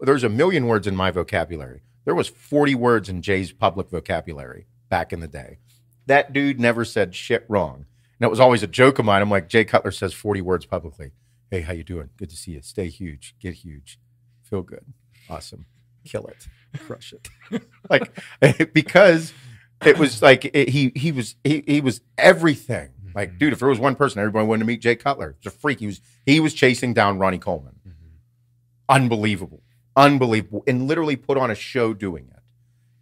there's a million words in my vocabulary. There was 40 words in Jay's public vocabulary back in the day. That dude never said shit wrong. And it was always a joke of mine. I'm like, Jay Cutler says 40 words publicly. Hey, how you doing? Good to see you. Stay huge. Get huge. Feel good. Awesome. Kill it. Crush it. Like, because it was like he was everything. Like, dude, if there was one person everybody wanted to meet, Jay Cutler. It's a freak. He was chasing down Ronnie Coleman. Unbelievable, and literally put on a show doing it.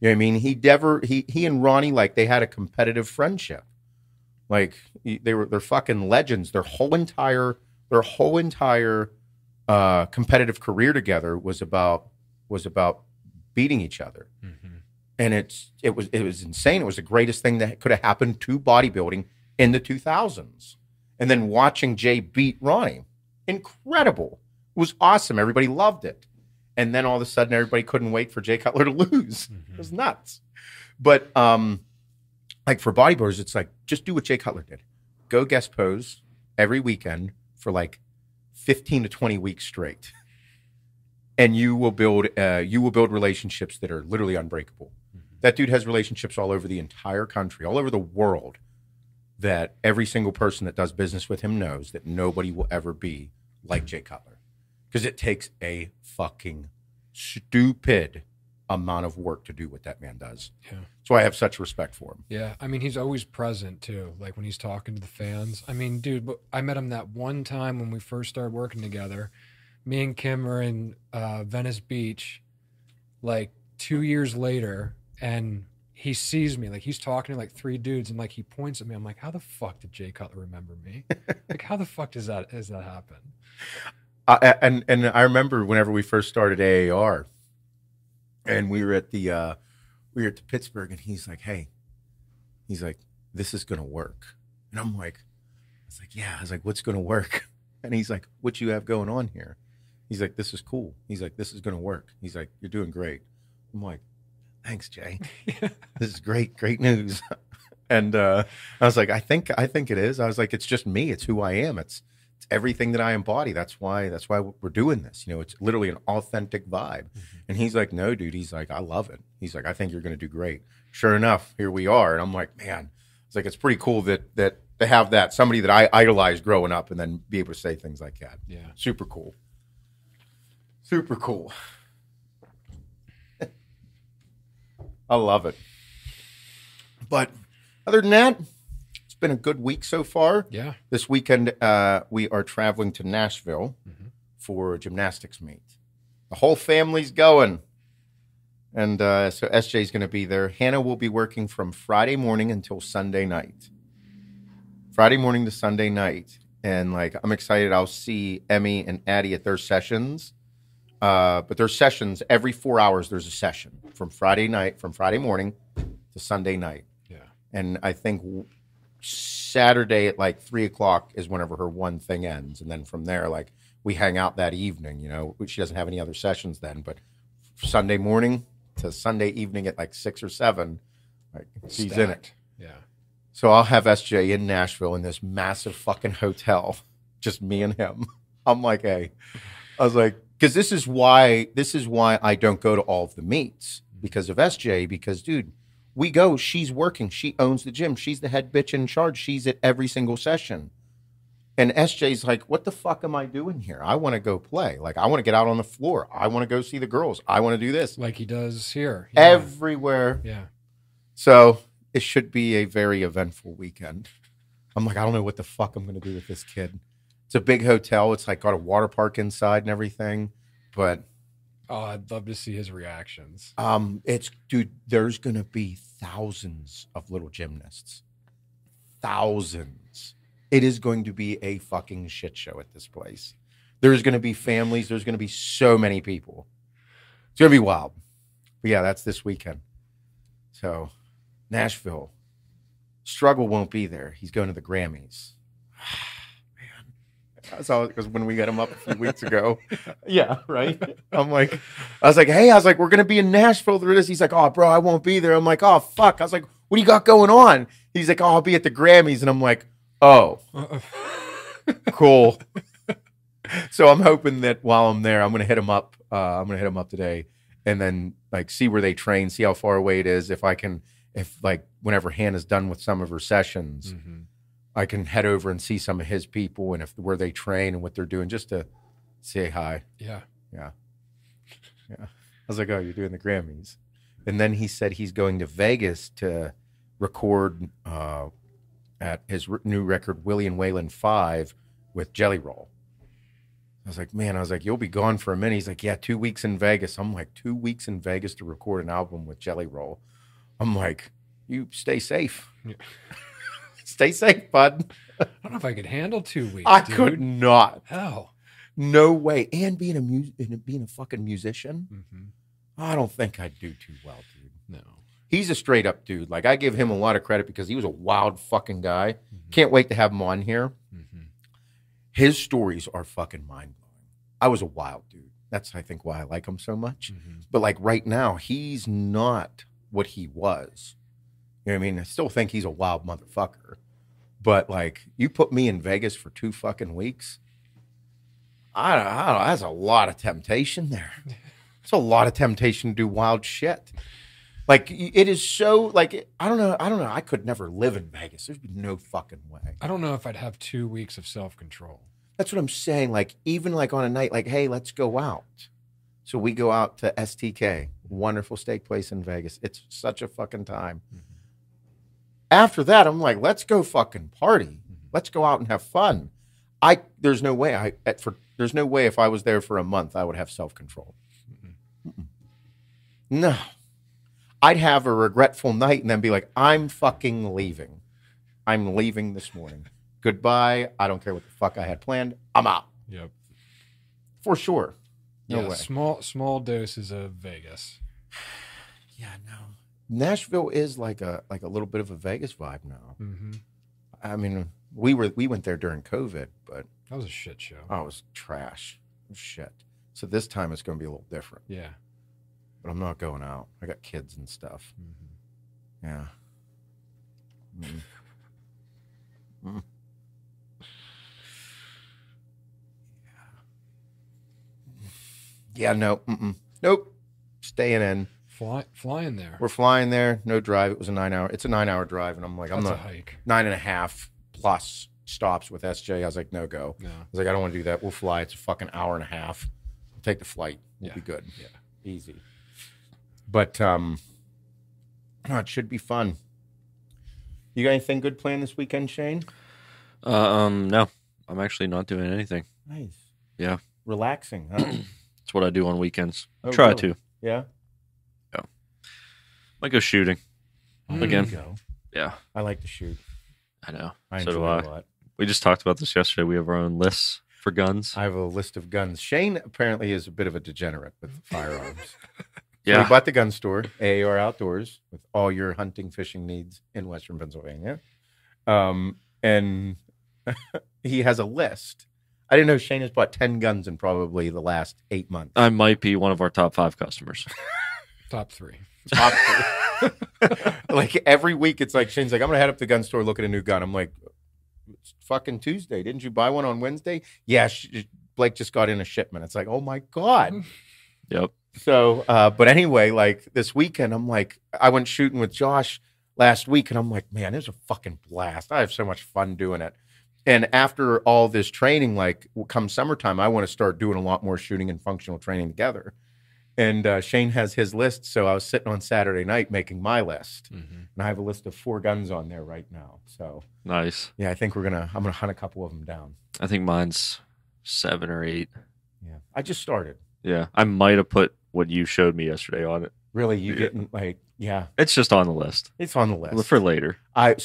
You know what I mean? He and Ronnie, like, they had a competitive friendship. Like they're fucking legends. Their whole entire competitive career together was about beating each other. Mm-hmm. And it was insane. It was the greatest thing that could have happened to bodybuilding in the 2000s. And then watching Jay beat Ronnie, incredible. It was awesome. Everybody loved it. And then all of a sudden, everybody couldn't wait for Jay Cutler to lose. Mm-hmm. It was nuts. But like for bodybuilders, it's like, just do what Jay Cutler did. Go guest pose every weekend for like 15 to 20 weeks straight. And you will build relationships that are literally unbreakable. Mm-hmm. That dude has relationships all over the entire country, all over the world, that every single person that does business with him knows that nobody will ever be like Jay Cutler. Because it takes a fucking stupid amount of work to do what that man does. Yeah. So I have such respect for him. Yeah. I mean, he's always present too. Like when he's talking to the fans. I mean, dude, I met him that one time when we first started working together. Me and Kim are in Venice Beach like 2 years later, and he sees me. Like he's talking to like three dudes, and like he points at me. I'm like, how the fuck did Jay Cutler remember me? Like, how the fuck does that happen? And I remember whenever we first started AAR, and we were at the Pittsburgh, and he's like, "Hey," he's like, "this is gonna work," and I was like, "Yeah," I was like, "What's gonna work?" And he's like, "What you have going on here?" He's like, "This is cool." He's like, "This is gonna work." He's like, "You're doing great." I'm like, "Thanks, Jay. This is great news." And I was like, I think it is. I was like, it's just me. It's who I am. It's everything that I embody. That's why we're doing this. You know, it's literally an authentic vibe. Mm-hmm. And he's like, "No, dude." He's like, "I love it." He's like, "I think you're going to do great." Sure enough, here we are. And I'm like, man, it's like, it's pretty cool that to have that somebody that I idolized growing up and then be able to say things like that. Yeah. Super cool. Super cool. I love it. But other than that, it's been a good week so far. Yeah. This weekend, we are traveling to Nashville for a gymnastics meet. The whole family's going. And so SJ's going to be there. Hannah will be working from Friday morning until Sunday night. Friday morning to Sunday night. And like, I'm excited. I'll see Emmy and Addie at their sessions. But their sessions, every 4 hours, there's a session from Friday morning to Sunday night. Yeah. And I think Saturday at like 3:00 is whenever her one thing ends. And then from there, like, we hang out that evening, you know. She doesn't have any other sessions then, but Sunday morning to Sunday evening at like 6 or 7, like, she's in it. Yeah. So I'll have SJ in Nashville in this massive fucking hotel, just me and him. I'm like, hey, I was like, because this is why I don't go to all of the meets, because of SJ. Because, dude, we go, she's working, she owns the gym, she's the head bitch in charge, she's at every single session. And SJ's like, what the fuck am I doing here? I want to go play. Like, I want to get out on the floor. I want to go see the girls. I want to do this. Like he does here. Everywhere. Yeah. So it should be a very eventful weekend. I'm like, I don't know what the fuck I'm going to do with this kid. It's a big hotel. It's like got a water park inside and everything. But oh, I'd love to see his reactions. Dude, there's going to be thousands of little gymnasts. Thousands. It is going to be a fucking shit show at this place. There's going to be families. There's going to be so many people. It's going to be wild. But yeah, that's this weekend. So, Nashville. Struggle won't be there. He's going to the Grammys. Man. I saw it because when we got him up a few weeks ago. Yeah, right? I was like, hey, we're going to be in Nashville. He's like, oh, bro, I won't be there. I'm like, oh, fuck. I was like, what do you got going on? He's like, oh, I'll be at the Grammys. And I'm like, oh, cool. So I'm hoping that while I'm there, I'm going to hit him up. I'm going to hit him up today and then like see where they train, see how far away it is. If whenever Hannah's done with some of her sessions, I can head over and see some of his people and where they train and what they're doing just to say hi. Yeah. I was like, oh, you're doing the Grammys. And then he said he's going to Vegas to record at his new record, Willie and Waylon 5 with Jelly Roll. I was like, you'll be gone for a minute. He's like, yeah, 2 weeks in Vegas. I'm like, 2 weeks in Vegas to record an album with Jelly Roll. I'm like, you stay safe. Yeah. Stay safe, bud. I don't know if I could handle 2 weeks. I could not. Hell. No way. And being a fucking musician, I don't think I'd do too well, dude. No. He's a straight up dude. Like, I give him a lot of credit because he was a wild fucking guy. Can't wait to have him on here. His stories are fucking mind blowing. I was a wild dude. That's, I think, why I like him so much. But like right now, he's not what he was. You know what I mean? I still think he's a wild motherfucker. But like, you put me in Vegas for 2 fucking weeks, I don't know. That's a lot of temptation there. It's a lot of temptation to do wild shit. Like, it is so, like, I don't know. I could never live in Vegas. There'd be no fucking way. I don't know if I'd have 2 weeks of self-control. That's what I'm saying. Like, even like on a night, like, hey, let's go out. So we go out to STK, wonderful steak place in Vegas. It's such a fucking time. After that, I'm like, let's go fucking party. Let's go out and have fun. There's no way if I was there for a month, I would have self-control. No. I'd have a regretful night and then be like, I'm fucking leaving. I'm leaving this morning. Goodbye. I don't care what the fuck I had planned. I'm out. Yep. For sure. No way. Small doses of Vegas. Yeah, no. Nashville is like a little bit of a Vegas vibe now. I mean, we went there during COVID, but that was a shit show. Oh, it was trash. It was shit. So this time it's going to be a little different. Yeah. But I'm not going out. I got kids and stuff. Yeah. Yeah, no. Nope. Staying in. Flying there. We're flying there. No drive. It's a 9-hour drive. And I'm like, That's a hike. 9.5 plus stops with SJ. I was like, no go. No. I was like, I don't want to do that. We'll fly. It's a fucking hour and a half. We'll take the flight. We'll be good. Yeah. Easy. But it should be fun. You got anything good planned this weekend, Shane? No. I'm actually not doing anything. Nice. Yeah. Relaxing, huh? That's what I do on weekends. Oh, Try really? to. Yeah. Yeah. Might go shooting again. Go. Yeah. I like to shoot. I know. I So do enjoy I. it a lot. We just talked about this yesterday. We have our own lists for guns. I have a list of guns. Shane apparently is a bit of a degenerate with firearms. Yeah. So he bought the gun store, AAR Outdoors, with all your hunting, fishing needs in Western Pennsylvania. And he has a list. I didn't know Shane has bought 10 guns in probably the last 8 months. I might be one of our top 5 customers. Top 3. Top 3. Like every week, it's like Shane's like, I'm going to head up to the gun store, look at a new gun. I'm like, it's fucking Tuesday. Didn't you buy one on Wednesday? Yeah, Blake just got in a shipment. It's like, oh my God. Yep. So, but anyway, like this weekend, I'm like, I went shooting with Josh last week and I'm like, man, it was a fucking blast. I have so much fun doing it. And after all this training, like come summertime, I want to start doing a lot more shooting and functional training together. And Shane has his list, so I was sitting on Saturday night making my list, and I have a list of 4 guns on there right now. So Nice. yeah, I think I'm gonna hunt a couple of them down. I think mine's 7 or 8. Yeah, I just started. Yeah, I might have put what you showed me yesterday on it. Really, you getting like It's just on the list it's on the list for later. I'm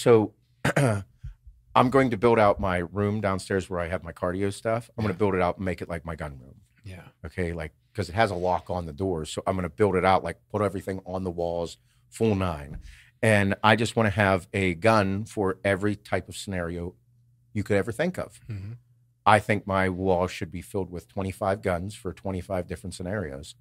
going to build out my room downstairs where I have my cardio stuff. I'm going to build it out and make it like my gun room. Yeah. Okay, like because it has a lock on the doors, so I'm going to build it out, like put everything on the walls, full 9. And I just want to have a gun for every type of scenario you could ever think of. Mm-hmm. I think my wall should be filled with 25 guns for 25 different scenarios.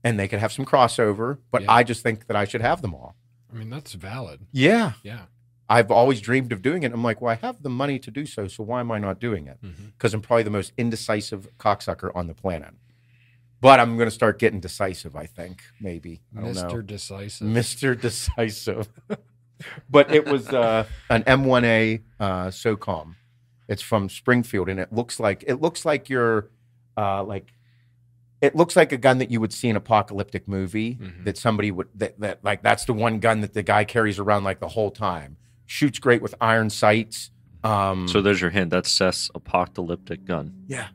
And they could have some crossover, but I just think that I should have them all. I mean, that's valid. Yeah. Yeah. I've always dreamed of doing it. I'm like, well, I have the money to do so why am I not doing it? Because I'm probably the most indecisive cocksucker on the planet. But I'm going to start getting decisive, I think, maybe. I don't know. Mr. Decisive. Mr. Decisive. But it was an M1A SOCOM. It's from Springfield, and it looks like your it looks like a gun that you would see in an apocalyptic movie that somebody would that like that's the one gun that the guy carries around like the whole time. Shoots great with iron sights. So there's your hint. That's Seth's apocalyptic gun. Yeah,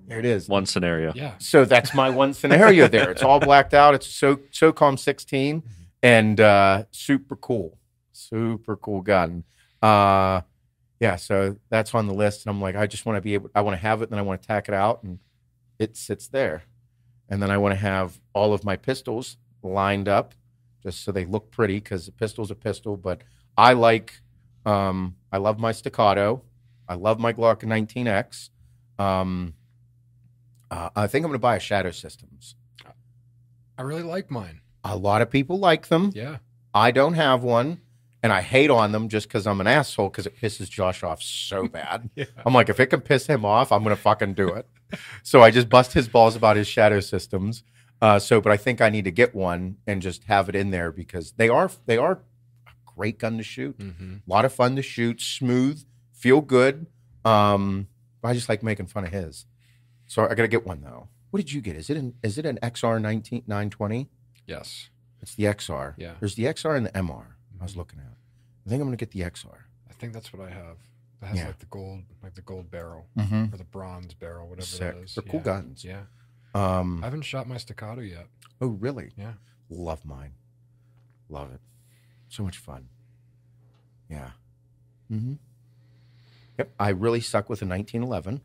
there it is. One scenario. Yeah. So that's my one scenario there. It's all blacked out. It's SOCOM 16 and super cool gun. Yeah, so that's on the list, and I'm like, I just want to I want to have it, and then I want to tack it out, and it sits there. And then I want to have all of my pistols lined up just so they look pretty because a pistol's a pistol. But I love my staccato. I love my Glock 19X. I think I'm going to buy a Shadow Systems. I really like mine. A lot of people like them. Yeah. I don't have one. And I hate on them just because I'm an asshole because it pisses Josh off so bad. Yeah. I'm like, if it can piss him off, I'm going to fucking do it. So I just bust his balls about his Shadow Systems. But I think I need to get one and just have it in there because they are a great gun to shoot. A lot of fun to shoot, smooth, feel good. I just like making fun of his. So I got to get one though. What did you get? Is it an XR 920? Yes. It's the XR. Yeah. There's the XR and the MR. I was looking at. I think I'm going to get the XR. I think that's what I have. That has like the gold barrel or the bronze barrel, whatever Sick. that is. They're cool guns. Yeah. I haven't shot my staccato yet. Oh, really? Yeah. Love mine. Love it. So much fun. Yeah. Yep. I really suck with a 1911.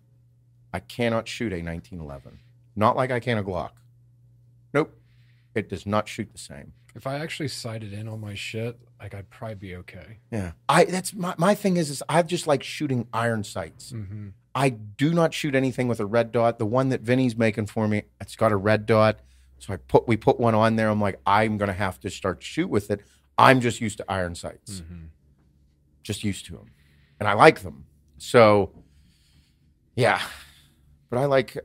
I cannot shoot a 1911. Not like I can a Glock. Nope. It does not shoot the same. If I actually sighted in on my shit, like I'd probably be okay. Yeah. That's my thing is I just like shooting iron sights. I do not shoot anything with a red dot. The one that Vinny's making for me, it's got a red dot. So we put one on there. I'm like, I'm going to have to start to shoot with it. I'm just used to iron sights. Just used to them. And I like them. So, yeah. But I like,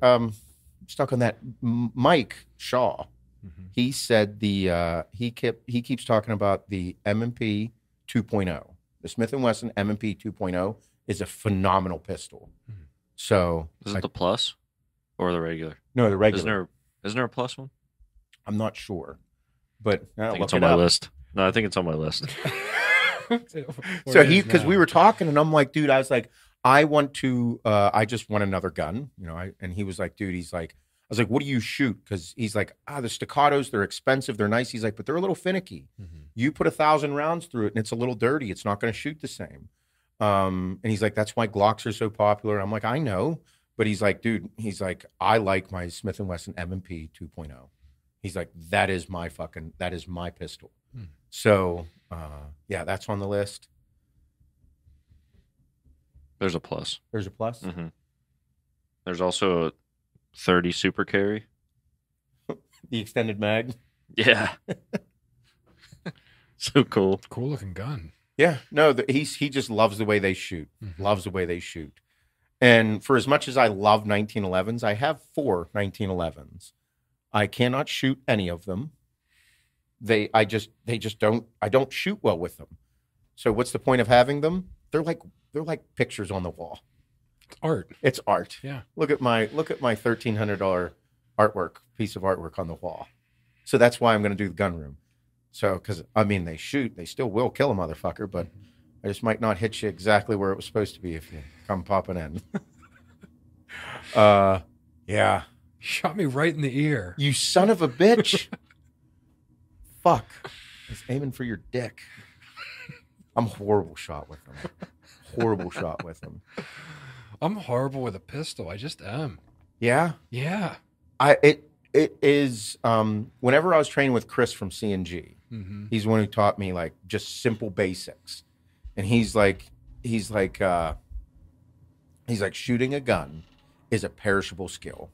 stuck on that Mike Shaw. He said he keeps talking about the M&P 2.0. The Smith & Wesson M&P 2.0 is a phenomenal pistol. So is it the plus or the regular? No, the regular. Isn't there a plus one? I'm not sure, but I think it's on my list. No, I think it's on my list. So because we were talking, and I'm like, dude, I was like, I just want another gun, and he was like, dude, he's like, I was like, what do you shoot? Because he's like, the staccatos, they're expensive, they're nice. He's like, but they're a little finicky. You put 1,000 rounds through it, and it's a little dirty. It's not going to shoot the same. And he's like, that's why Glocks are so popular. And I'm like, I know. But he's like, dude, I like my Smith & Wesson M&P 2.0. He's like, that is my pistol. So, yeah, that's on the list. There's a plus. There's a plus? There's also a 30 super carry. The extended mag? Yeah. So cool. Cool looking gun. Yeah. No, he just loves the way they shoot. Loves the way they shoot. And for as much as I love 1911s, I have 4 1911s. I cannot shoot any of them. I don't shoot well with them. So what's the point of having them? they're like pictures on the wall. It's art. It's art. Yeah. Look at my $1,300 piece of artwork on the wall. So that's why I'm going to do the gun room. So, because I mean, they still will kill a motherfucker, but I just might not hit you exactly where it was supposed to be if you come popping in. Yeah. Shot me right in the ear. You son of a bitch. Fuck. I was aiming for your dick. I'm a horrible shot with them. Horrible shot with them. I'm horrible with a pistol. I just am. Yeah? Yeah. It is, whenever I was training with Chris from C&G, he's the one who taught me like just simple basics. And he's like shooting a gun is a perishable skill.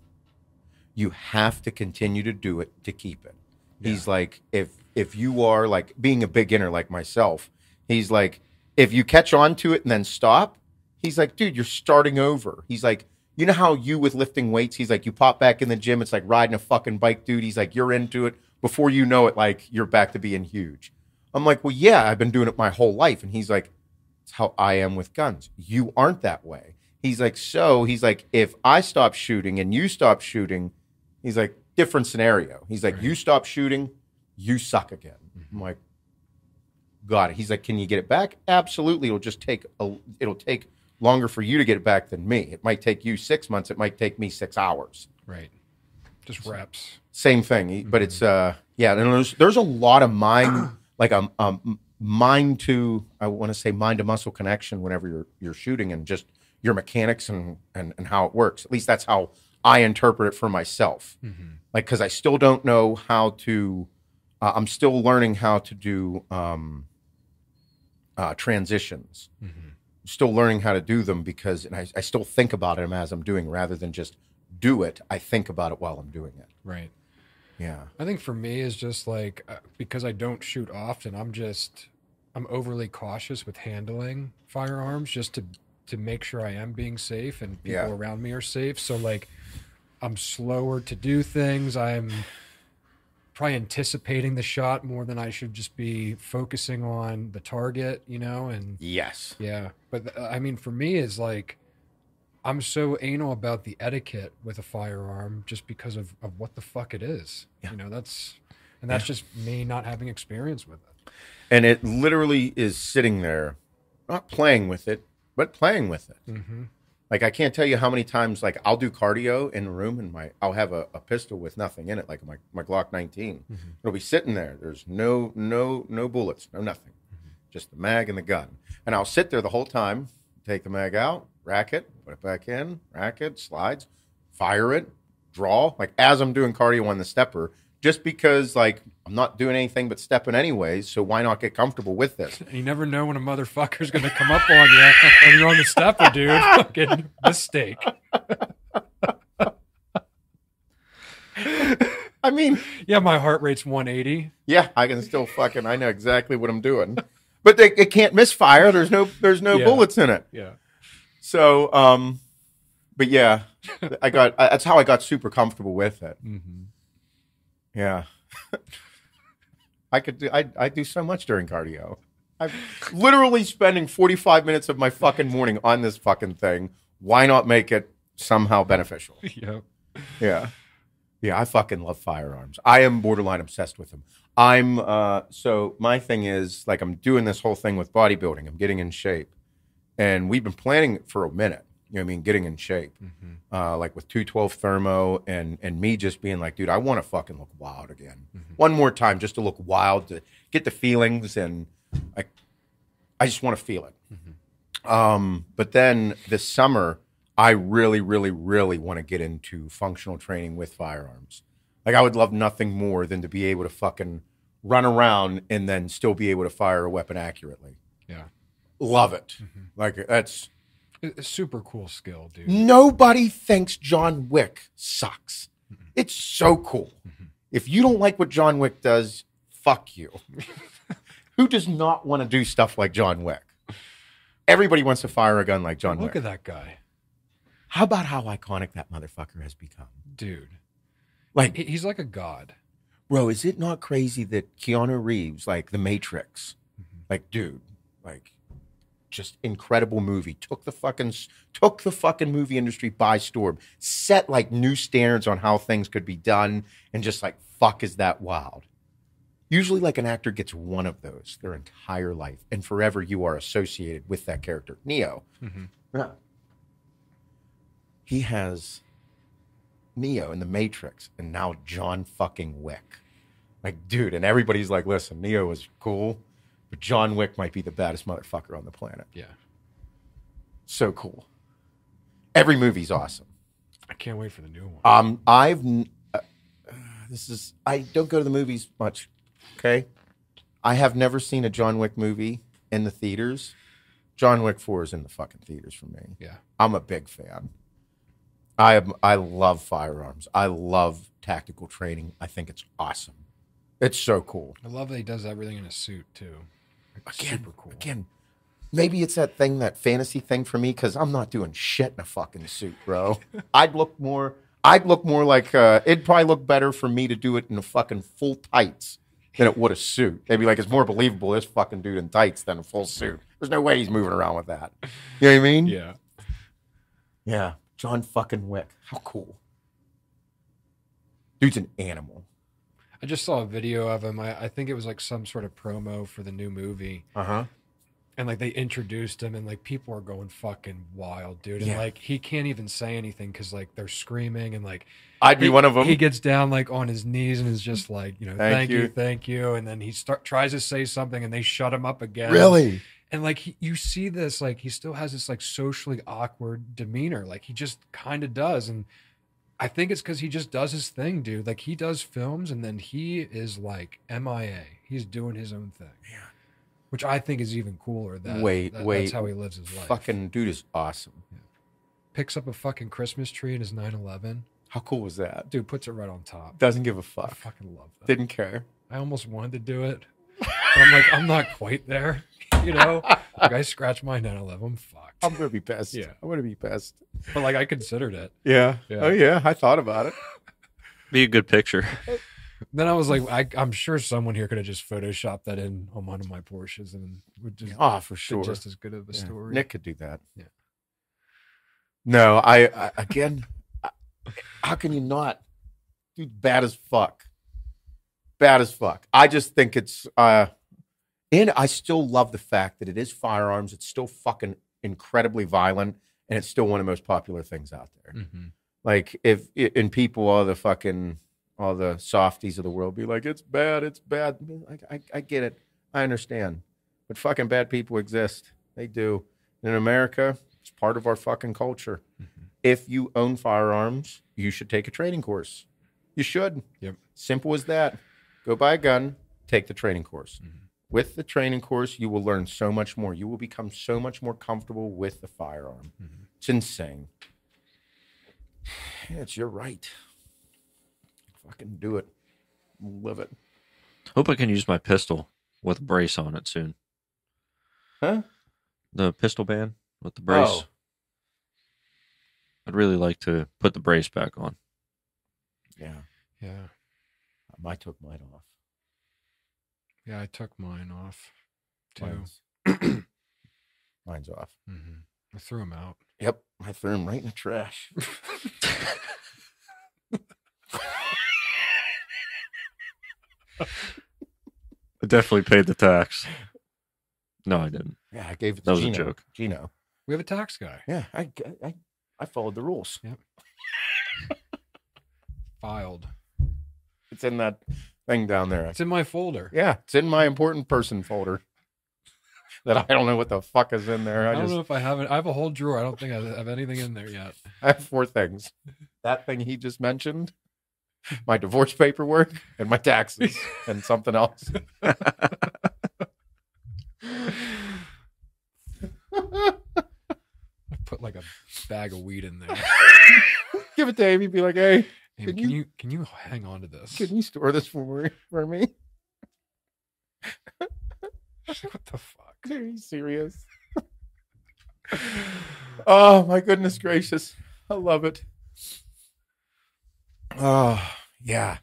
You have to continue to do it to keep it. Yeah. He's like, if you are like being a beginner like myself, he's like, if you catch on to it and then stop, he's like, dude, you're starting over. He's like, you know how you with lifting weights, he's like, you pop back in the gym, it's like riding a fucking bike, dude. He's like, you're into it. Before you know it, like, you're back to being huge. I'm like, well, yeah, I've been doing it my whole life. And he's like, it's how I am with guns. You aren't that way. He's like, if I stop shooting and you stop shooting, he's like, different scenario. He's like, you stop shooting, you suck again. I'm like, got it. He's like, can you get it back? Absolutely. It'll take longer for you to get it back than me. It might take you 6 months. It might take me 6 hours. Right. Just reps. Same thing. But it's, yeah. And there's a lot of mind, like mind to muscle connection whenever you're shooting and just your mechanics and how it works. At least that's how I interpret it for myself. Like, cause I still don't know how to, I'm still learning how to do, transitions. Still learning how to do them because I still think about them as I'm doing rather than just do it. I think about it while I'm doing it. Right. Yeah. I think for me is just like, because I don't shoot often, I'm overly cautious with handling firearms just to make sure I am being safe and people around me are safe. So like, I'm slower to do things. I'm probably anticipating the shot more than I should just be focusing on the target, and yes. Yeah. But I mean, for me is like, I'm so anal about the etiquette with a firearm just because of what the fuck it is. Yeah. That's just me not having experience with it. And it literally is sitting there, not playing with it, but playing with it. Like, I can't tell you how many times, like, I'll do cardio in the room and I'll have a pistol with nothing in it, like my Glock 19. It'll be sitting there. There's no bullets, no nothing. Just the mag and the gun. And I'll sit there the whole time, take the mag out, rack it, put it back in, rack it, slides, fire it, draw, like as I'm doing cardio on the stepper, just because, like, I'm not doing anything but stepping anyways, so why not get comfortable with this? You never know when a motherfucker's going to come up on you when you're on the stepper, dude. Fucking mistake. I mean... Yeah, my heart rate's 180. Yeah, I can still I know exactly what I'm doing. But it can't misfire. There's no bullets in it. Yeah. So, but yeah, that's how I got super comfortable with it. Yeah. I do so much during cardio. I'm literally spending 45 minutes of my fucking morning on this fucking thing. Why not make it somehow beneficial? Yeah. Yeah, I fucking love firearms. I am borderline obsessed with them. So my thing is, like, I'm doing this whole thing with bodybuilding. I'm getting in shape. And we've been planning it for a minute. You know what I mean? Getting in shape. Like with 212 thermo and me just being like, dude, I want to fucking look wild again. One more time just to look wild, to get the feelings, and I just want to feel it. But then this summer, I really, really, really want to get into functional training with firearms. Like, I would love nothing more than to be able to fucking run around and then still be able to fire a weapon accurately. Yeah. Love it. Like, that's... It's a super cool skill, dude. Nobody thinks John Wick sucks. It's so cool. If you don't like what John Wick does, fuck you. Who does not want to do stuff like John Wick? Everybody wants to fire a gun like John Wick. Look at that guy. How about how iconic that motherfucker has become? Dude. Like, he's like a god. Bro, is it not crazy that Keanu Reeves, like The Matrix, like, dude, like, just incredible movie. Took the fucking movie industry by storm. Set like new standards on how things could be done, and just like, fuck, is that wild? Usually, like, an actor gets one of those their entire life, and forever you are associated with that character. Neo. Mm-hmm. Yeah. He has Neo in The Matrix, and now John fucking Wick. Like, dude, and everybody's like, listen, Neo was cool, but John Wick might be the baddest motherfucker on the planet. Yeah. So cool. Every movie's awesome. I can't wait for the new one. I don't go to the movies much. Okay. I have never seen a John Wick movie in the theaters. John Wick 4 is in the fucking theaters for me. Yeah. I'm a big fan. I love firearms. I love tactical training. I think it's awesome. It's so cool. I love that he does everything in a suit too. Like, super cool. Again, maybe it's that fantasy thing for me, because I'm not doing shit in a fucking suit, bro. I'd look more like, it'd probably look better for me to do it in a fucking full tights than it would a suit. They'd be like, it's more believable, this fucking dude in tights than a full suit. There's no way he's moving around with that. You know what I mean? Yeah. Yeah. John fucking Wick. How cool. Dude's an animal. I just saw a video of him. I think it was like some sort of promo for the new movie. Uh-huh. And like they introduced him, and like people are going fucking wild, dude. And Yeah. like he can't even say anything because like they're screaming, and like I'd be one of them. He gets down like on his knees and is just like, Thank you. thank you. And then he tries to say something, and they shut him up again. Really? And like you see this, like he still has this like socially awkward demeanor, like he just kind of does. And I think it's because he just does his thing, dude. Like he does films, and then he is like MIA. He's doing his own thing. Yeah. Which I think is even cooler. That's how he lives his life. Fucking dude is awesome. Yeah. Picks up a fucking Christmas tree in his 911. How cool was that? Dude puts it right on top. Doesn't give a fuck. I fucking love that. Didn't care. I almost wanted to do it. But I'm like, I'm not quite there. Like I scratched my 911. I'm fucked. I'm going to be pissed. Yeah. I'm going to be pissed. But like I considered it. Yeah. Yeah. Oh, yeah. I thought about it. Be a good picture. Then I was like, I'm sure someone here could have just photoshopped that in on one of my Porsches and would just for sure. just as good of a story. Nick could do that. Yeah. No, I again, how can you not? Dude, bad as fuck. Bad as fuck. I just think it's, and I still love the fact that it is firearms. It's still fucking incredibly violent, and it's still one of the most popular things out there. Mm-hmm. Like, and people, all the softies of the world be like, it's bad. Like, I get it. I understand. But fucking bad people exist. They do. In America, it's part of our fucking culture. Mm-hmm. If you own firearms, you should take a training course. You should. Yep. Simple as that. Go buy a gun, take the training course. Mm-hmm. With the training course, you will learn so much more. You will become so much more comfortable with the firearm. Mm-hmm. It's insane. Yeah, it's your right. Fucking do it. Live it. Hope I can use my pistol with a brace on it soon. Huh? The pistol band with the brace. Oh. I'd really like to put the brace back on. Yeah. Yeah. I took mine off. Yeah, I took mine off too. Mine's off. Mm-hmm. I threw them out. Yep. I threw them right in the trash. I definitely paid the tax. No, I didn't. Yeah, I gave it to That was Gino. a joke. Gino. We have a tax guy. Yeah, I followed the rules. Yep. Filed. It's in that thing down there. It's in my folder. Yeah, it's in my important person folder. That I don't know what the fuck is in there. I don't know if I have it. I have a whole drawer. I don't think I have anything in there yet. I have 4 things. That thing he just mentioned, my divorce paperwork, and my taxes, and something else. I put like a bag of weed in there. Give it to Amy. Be like, hey, Hey, can you hang on to this? can you store this for me? What the fuck? Are you serious? Oh, my goodness gracious. I love it. Oh, yeah.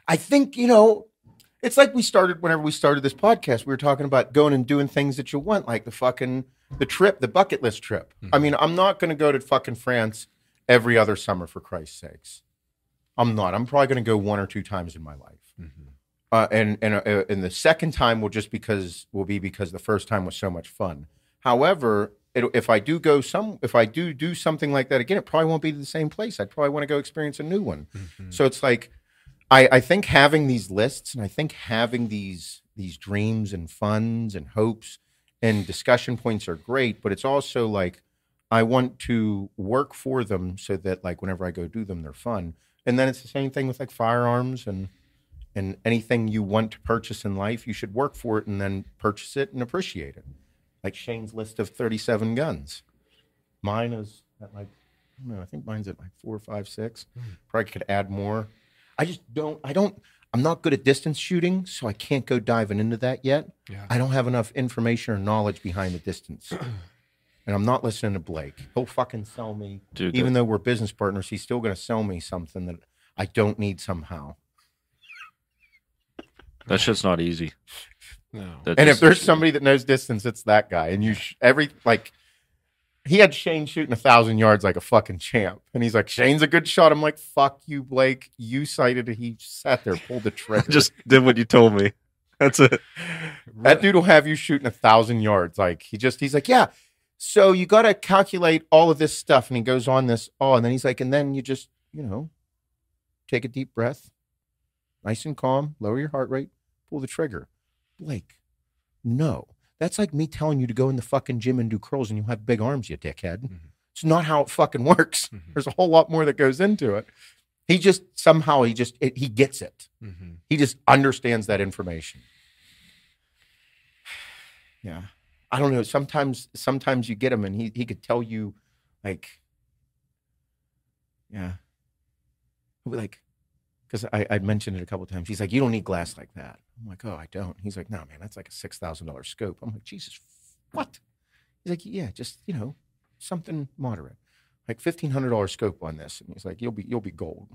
I think, it's like whenever we started this podcast, we were talking about going and doing things that you want, like the fucking the trip, the bucket list trip. Mm-hmm. I mean, I'm not going to go to fucking France every other summer, for Christ's sakes. I'm not. I'm probably going to go 1 or 2 times in my life. Mm-hmm. And the second time will be because the first time was so much fun. However, if I do do something like that again, it probably won't be the same place. I'd probably want to go experience a new one. Mm-hmm. So it's like, I think having these lists and I think having these dreams and funds and hopes and discussion points are great, but it's also like I want to work for them so that like whenever I go do them, they're fun. And then it's the same thing with like firearms and anything you want to purchase in life, you should work for it and then purchase it and appreciate it. Like Shane's list of 37 guns. Mine is at like, I don't know, I think mine's at like 4, 5, 6. Probably could add more. I'm not good at distance shooting, so I can't go diving into that yet. Yeah. I don't have enough information or knowledge behind the distance. And I'm not listening to Blake. He'll fucking sell me. Dude, even though we're business partners, he's still going to sell me something that I don't need somehow. That shit's not easy. No. That And if distance there's shooting. somebody that knows distance, it's that guy. And he had Shane shooting 1,000 yards like a fucking champ. And he's like, Shane's a good shot. I'm like, fuck you, Blake. You sighted it. He sat there, pulled the trigger. just did what you told me. That's it. That dude will have you shooting 1,000 yards. Like he's like, yeah. So you got to calculate all of this stuff. And he goes on this. Oh, and then he's like, and then you just, take a deep breath, nice and calm, lower your heart rate, pull the trigger. Blake, no. That's like me telling you to go in the fucking gym and do curls and you'll have big arms, you dickhead. Mm-hmm. It's not how it fucking works. Mm-hmm. There's a whole lot more that goes into it. He just somehow he gets it. Mm-hmm. He just understands that information. Yeah. I don't know. Sometimes you get him and he could tell you like, yeah. Like, because I'd mentioned it a couple of times. He's like, you don't need glass like that. I'm like, oh, I don't. He's like, no, man, that's like a $6,000 scope. I'm like, Jesus, what? He's like, yeah, just, something moderate. Like $1,500 scope on this. And he's like, you'll be gold.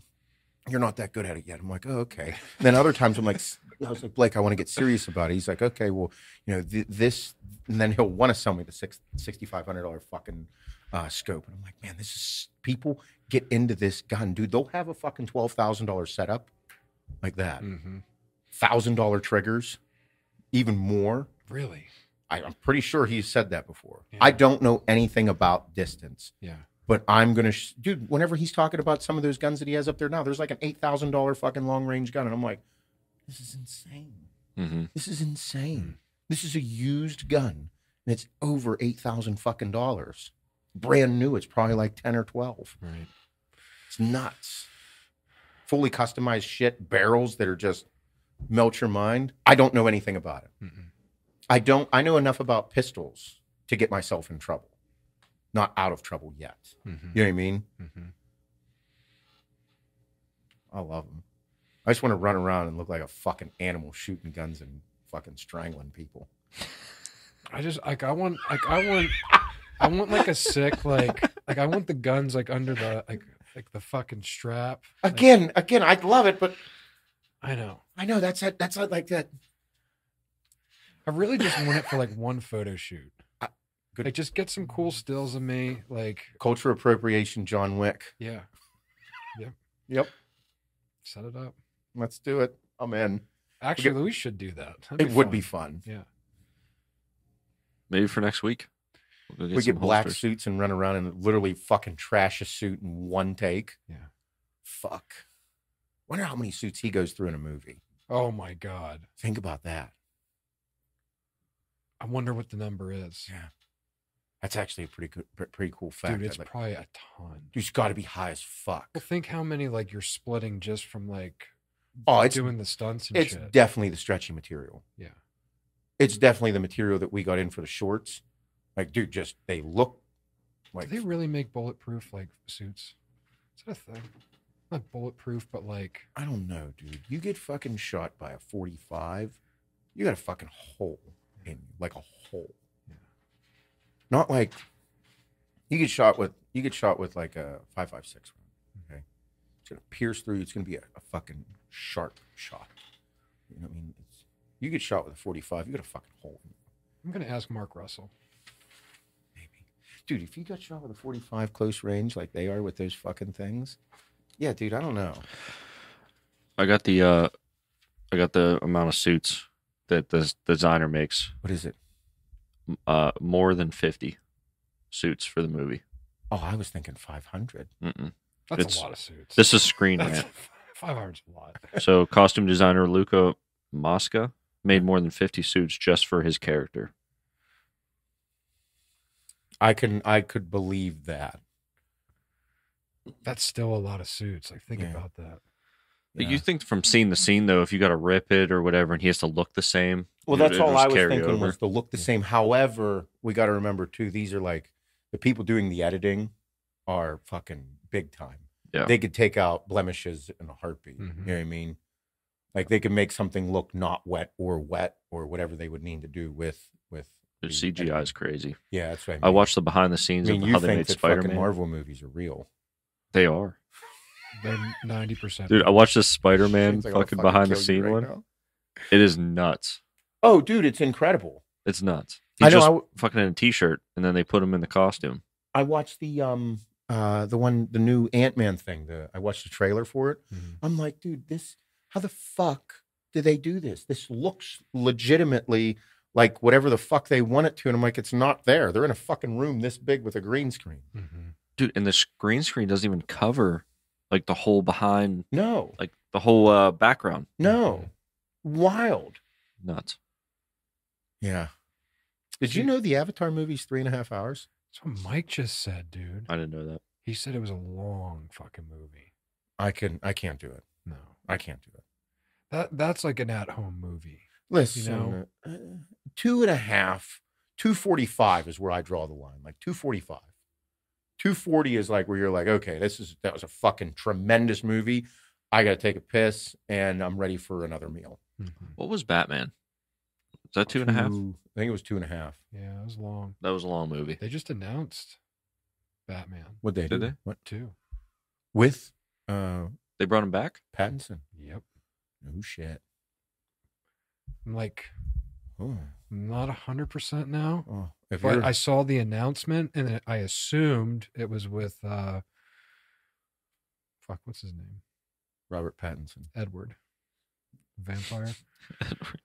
You're not that good at it yet. I'm like, oh, okay. And then other times I was like, Blake, I want to get serious about it. He's like, okay, well, this, and then he'll want to sell me the $6,500 fucking scope. And I'm like, man, people get into this gun, dude. They'll have a fucking $12,000 setup like that. Mm-hmm. $1,000 triggers, even more. Really? I'm pretty sure he's said that before. Yeah. I don't know anything about distance. Yeah. But I'm going to, dude, whenever he's talking about some of those guns that he has up there now, there's like an $8,000 fucking long range gun. And I'm like, this is insane. Mm-hmm. This is insane. This is a used gun. And it's over $8,000 fucking dollars. Brand new. It's probably like 10 or 12. Right. It's nuts. Fully customized shit, barrels that are just melt your mind. I don't know anything about it. Mm-mm. I know enough about pistols to get myself in trouble. Not out of trouble yet. Mm-hmm. You know what I mean? Mm-hmm. I love them. I just want to run around and look like a fucking animal shooting guns and fucking strangling people. I just I want like a sick like I want the guns like under the like the fucking strap. Again, I love it, but I know. That's not like that. I really just want it for like one photo shoot. Good. Like just get some cool stills of me. Like Culture appropriation, John Wick. yeah. Yep. Set it up. Let's do it. I'm in. Actually, we should do that. It would be fun. Yeah. Maybe for next week. We'll We some get black holsters. suits and run around and literally fucking trash a suit in one take. Yeah. Fuck. Wonder how many suits he goes through in a movie. Oh my God. Think about that. I wonder what the number is. Yeah. That's actually a pretty cool fact. Dude, it's Like, probably a ton. you've got to be high as fuck. Well, think how many like you're splitting just from like It's doing the stunts and it's shit. definitely the stretchy material. Yeah. It's definitely the material that we got in for the shorts. Like, dude, just they look like Do they really make bulletproof like suits? Is that a thing? Not bulletproof, but like I don't know, dude. You get fucking shot by a 45, you got a fucking hole in you, like a hole. Yeah. Not like you get shot with like a 5.56 round. Okay, it's gonna pierce through. It's gonna be a fucking sharp shot. You know what I mean? You get shot with a 45, you got a fucking hole in you. I'm gonna ask Mark Russell. dude, if you got shot with a 45 close range like they are with those fucking things, yeah, dude, I don't know. I got the amount of suits that the designer makes. What is it? More than 50 suits for the movie. Oh, I was thinking 500. That's a lot of suits. This is Screen Rant. 500's a lot. So, costume designer Luca Mosca made more than 50 suits just for his character. I could believe that. That's still a lot of suits. Like, think about that. Yeah. You think from scene to scene, though, if you got to rip it or whatever, and he has to look the same. Well, that's all I was thinking was to look the same. However, we got to remember too, these are like the people doing the editing are fucking big time. Yeah, they could take out blemishes in a heartbeat. You know what I mean? Like they could make something look not wet or whatever they would need to do with. The CGI is crazy. Yeah, that's what I mean. I watched the behind the scenes of how they made Spider-Man. Fucking Marvel movies are real. They are. They're 90%. Dude, I watched this Spider-Man fucking behind the scene one. Now. It is nuts. Oh, dude, it's incredible. It's nuts. He's just fucking in a t-shirt, and then they put him in the costume. I watched the new Ant-Man thing. I watched the trailer for it. I'm like, dude, how the fuck did they do this? This looks legitimately like whatever the fuck they want it to. And I'm like, it's not there. They're in a fucking room this big with a green screen. Dude, and the green screen doesn't even cover like the whole behind. No. Like the whole background. No. Wild. Nuts. Yeah. Did you know the Avatar movie's 3.5 hours? That's what Mike just said, dude. I didn't know that. He said it was a long fucking movie. I can't do it. No. I can't do it. That's like an at-home movie. Listen, 2.5, 2:45 is where I draw the line. Like 2:45. 2:40 is like where you're like, okay, that was a fucking tremendous movie. I got to take a piss and I'm ready for another meal. What was Batman? Was that 2.5? I think it was 2.5. Yeah, it was long. That was a long movie. They just announced Batman. What they did? They? What? 2. With they brought him back? Pattinson. Yep. No shit. I'm like, not 100% now. Oh, but I saw the announcement and I assumed it was with what's his name? Robert Pattinson. Edward. Vampire. Edward.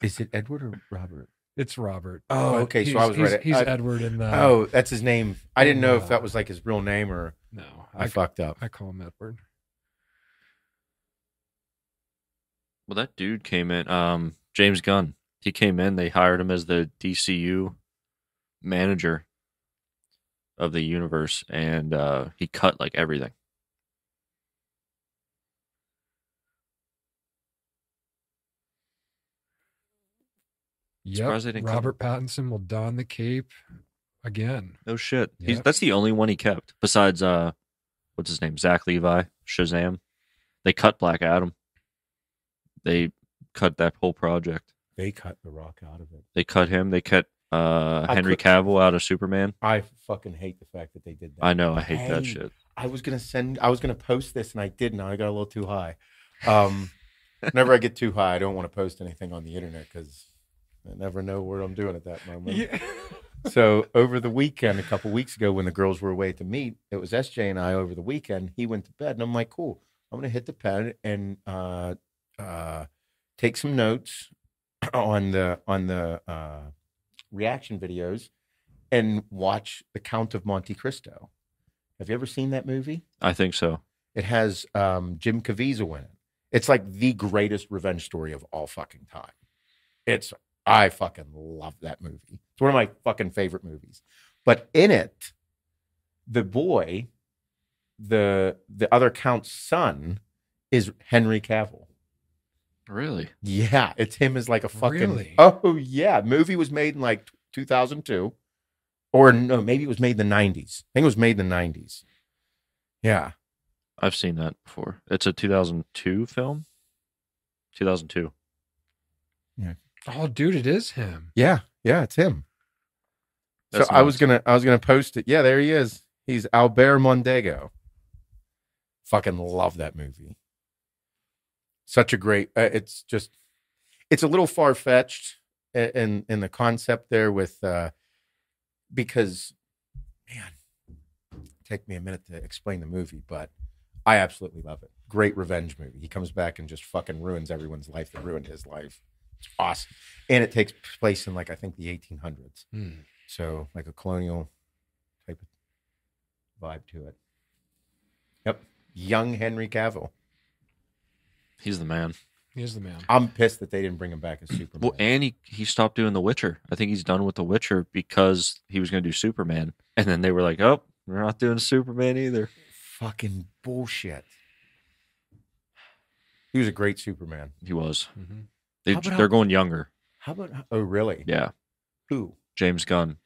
Is it Edward or Robert? It's Robert. Oh, okay. So I was right. He's Edward in the. Oh, that's his name. I didn't know if that was like his real name or. No, I fucked up. I call him Edward. Well, that dude came in. James Gunn. He came in. They hired him as the DCU manager of the universe, and he cut like everything. Yep, Robert Pattinson will don the cape again. No shit. Yep. That's the only one he kept. Besides, what's his name? Zach Levi, Shazam. They cut Black Adam. They cut that whole project. They cut The Rock out of it. They cut him. They cut Henry Cavill out of Superman. I fucking hate the fact that they did that. I know. I hate that shit. I was gonna post this and I didn't. I got a little too high. Whenever I get too high, I don't want to post anything on the internet because I never know what I'm doing at that moment. Yeah. So over the weekend, a couple weeks ago, when the girls were away at the meet, it was SJ and I over the weekend. He went to bed, and I'm like, cool. I'm going to hit the pen and take some notes on the reaction videos and watch The Count of Monte Cristo. Have you ever seen that movie? I think so. It has Jim Caviezel in it. It's like the greatest revenge story of all fucking time. I fucking love that movie. It's one of my fucking favorite movies. But in it, the boy, the other count's son, is Henry Cavill. Really? Yeah, it's him as like a fucking. Really? Oh yeah, movie was made in like 2002, or no, maybe it was made in the 90s. I think it was made in the 90s. Yeah, I've seen that before. It's a 2002 film. 2002. Yeah. Oh, dude, it is him. Yeah, it's him. That's so nuts. I was gonna post it. Yeah, there he is. He's Albert Mondego. Fucking love that movie. Such a great. It's a little far fetched in the concept there with because, man, take me a minute to explain the movie, but I absolutely love it. Great revenge movie. He comes back and just fucking ruins everyone's life that ruined his life. It's awesome. And it takes place in, like, I think the 1800s. So, like a colonial type of vibe to it. Yep. Young Henry Cavill. He's the man. He is the man. I'm pissed that they didn't bring him back as Superman. Well, and he stopped doing The Witcher. I think he's done with The Witcher because he was going to do Superman. And then they were like, oh, we're not doing Superman either. Fucking bullshit. He was a great Superman. He was. Mm-hmm. They're going younger. How about, oh, really? Yeah. Who? James Gunn.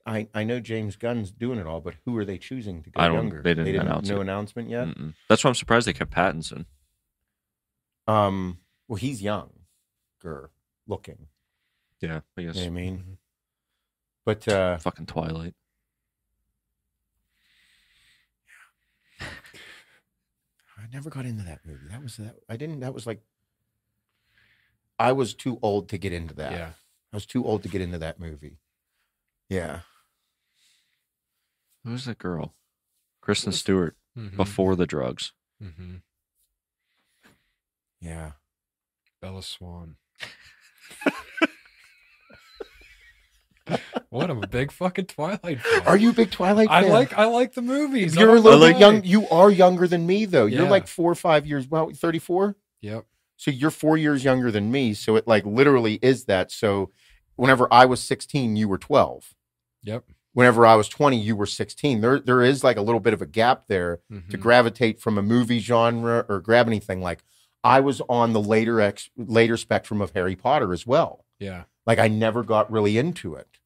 I know James Gunn's doing it all, but who are they choosing to go I don't. younger? They didn't announce no it. announcement yet. That's why I'm surprised they kept Pattinson. Well, he's younger looking. Yeah, I guess. You know what I mean? Mm-hmm. But Fucking Twilight. I never got into that movie. That was like, I was too old to get into that. Yeah. I was too old to get into that movie. Yeah. Who's that girl? Kristen Stewart. Mm-hmm. Before the drugs. Mm-hmm. Yeah. Bella Swan. What? I'm a big fucking Twilight fan. Are you a big Twilight fan? I like the movies. You're a little bit young. young. You are younger than me, though. You're Yeah. like 4 or 5 years. Well, 34. Yep. So you're 4 years younger than me. So it like literally is that. So whenever I was 16, you were 12. Yep. Whenever I was 20, you were 16. There is like a little bit of a gap there to gravitate from a movie genre or grab anything. Like I was on the later spectrum of Harry Potter as well. Yeah. Like I never got really into it,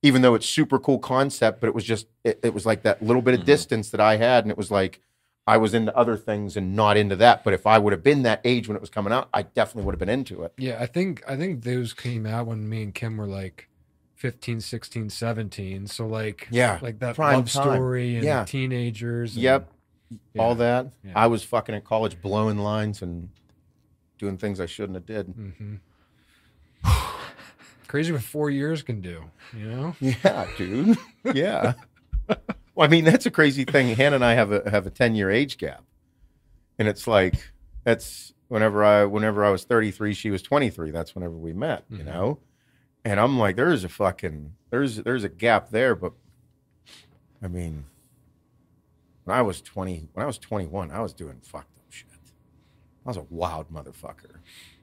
even though it's super cool concept, but it was just, it was like that little bit of distance that I had. And it was like, I was into other things and not into that. But if I would have been that age when it was coming out, I definitely would have been into it. Yeah. I think those came out when me and Kim were like 15, 16, 17. So like, Yeah. like that Prime love time. story and Yeah. teenagers. And, Yep. yeah. All that. Yeah. I was fucking at college blowing lines and doing things I shouldn't have did. Mm-hmm. Crazy what 4 years can do, you know? Yeah, dude. Yeah. Well, I mean, that's a crazy thing. Hannah and I have a 10-year age gap. And it's like, that's whenever I was 33, she was 23. That's whenever we met, you know? And I'm like, there's a gap there, but I mean, when I was 21, I was doing fucked up shit. I was a wild motherfucker.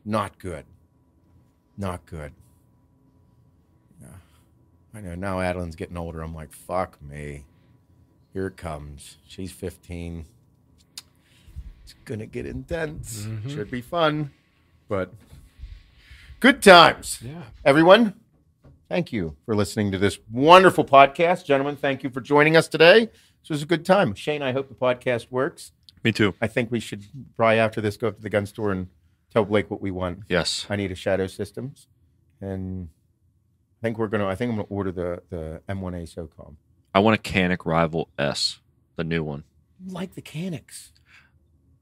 Not good. Not good. Yeah. I know now Adeline's getting older. I'm like, fuck me. Here it comes. She's 15. It's gonna get intense. Should be fun. But good times. Yeah. Everyone, thank you for listening to this wonderful podcast. Gentlemen, thank you for joining us today. This was a good time. Shane, I hope the podcast works. Me too. I think we should probably after this go up to the gun store and tell Blake what we want. Yes. I need a Shadow Systems. And I think I'm gonna order the M1A SOCOM. I want a Canic Rival S, the new one. Like the Canics.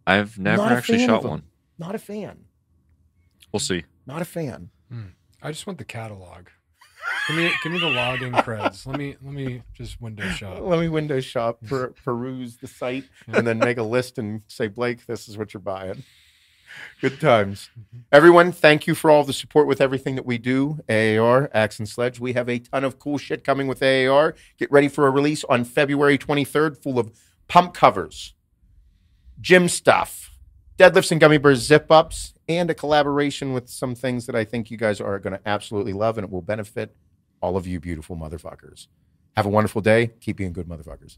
I've never Not a actually fan shot of them. one. Not a fan. We'll see. Not a fan. I just want the catalog. Give me the login creds. Let me just window shop. Let me window shop, peruse the site, and then make a list and say, Blake, this is what you're buying. Good times. Everyone, thank you for all the support with everything that we do. AAR, Axe Sledge. We have a ton of cool shit coming with AAR. Get ready for a release on February 23rd full of pump covers, gym stuff, deadlifts and gummy bears zip-ups, and a collaboration with some things that I think you guys are going to absolutely love, and it will benefit all of you beautiful motherfuckers. Have a wonderful day. Keep being good motherfuckers.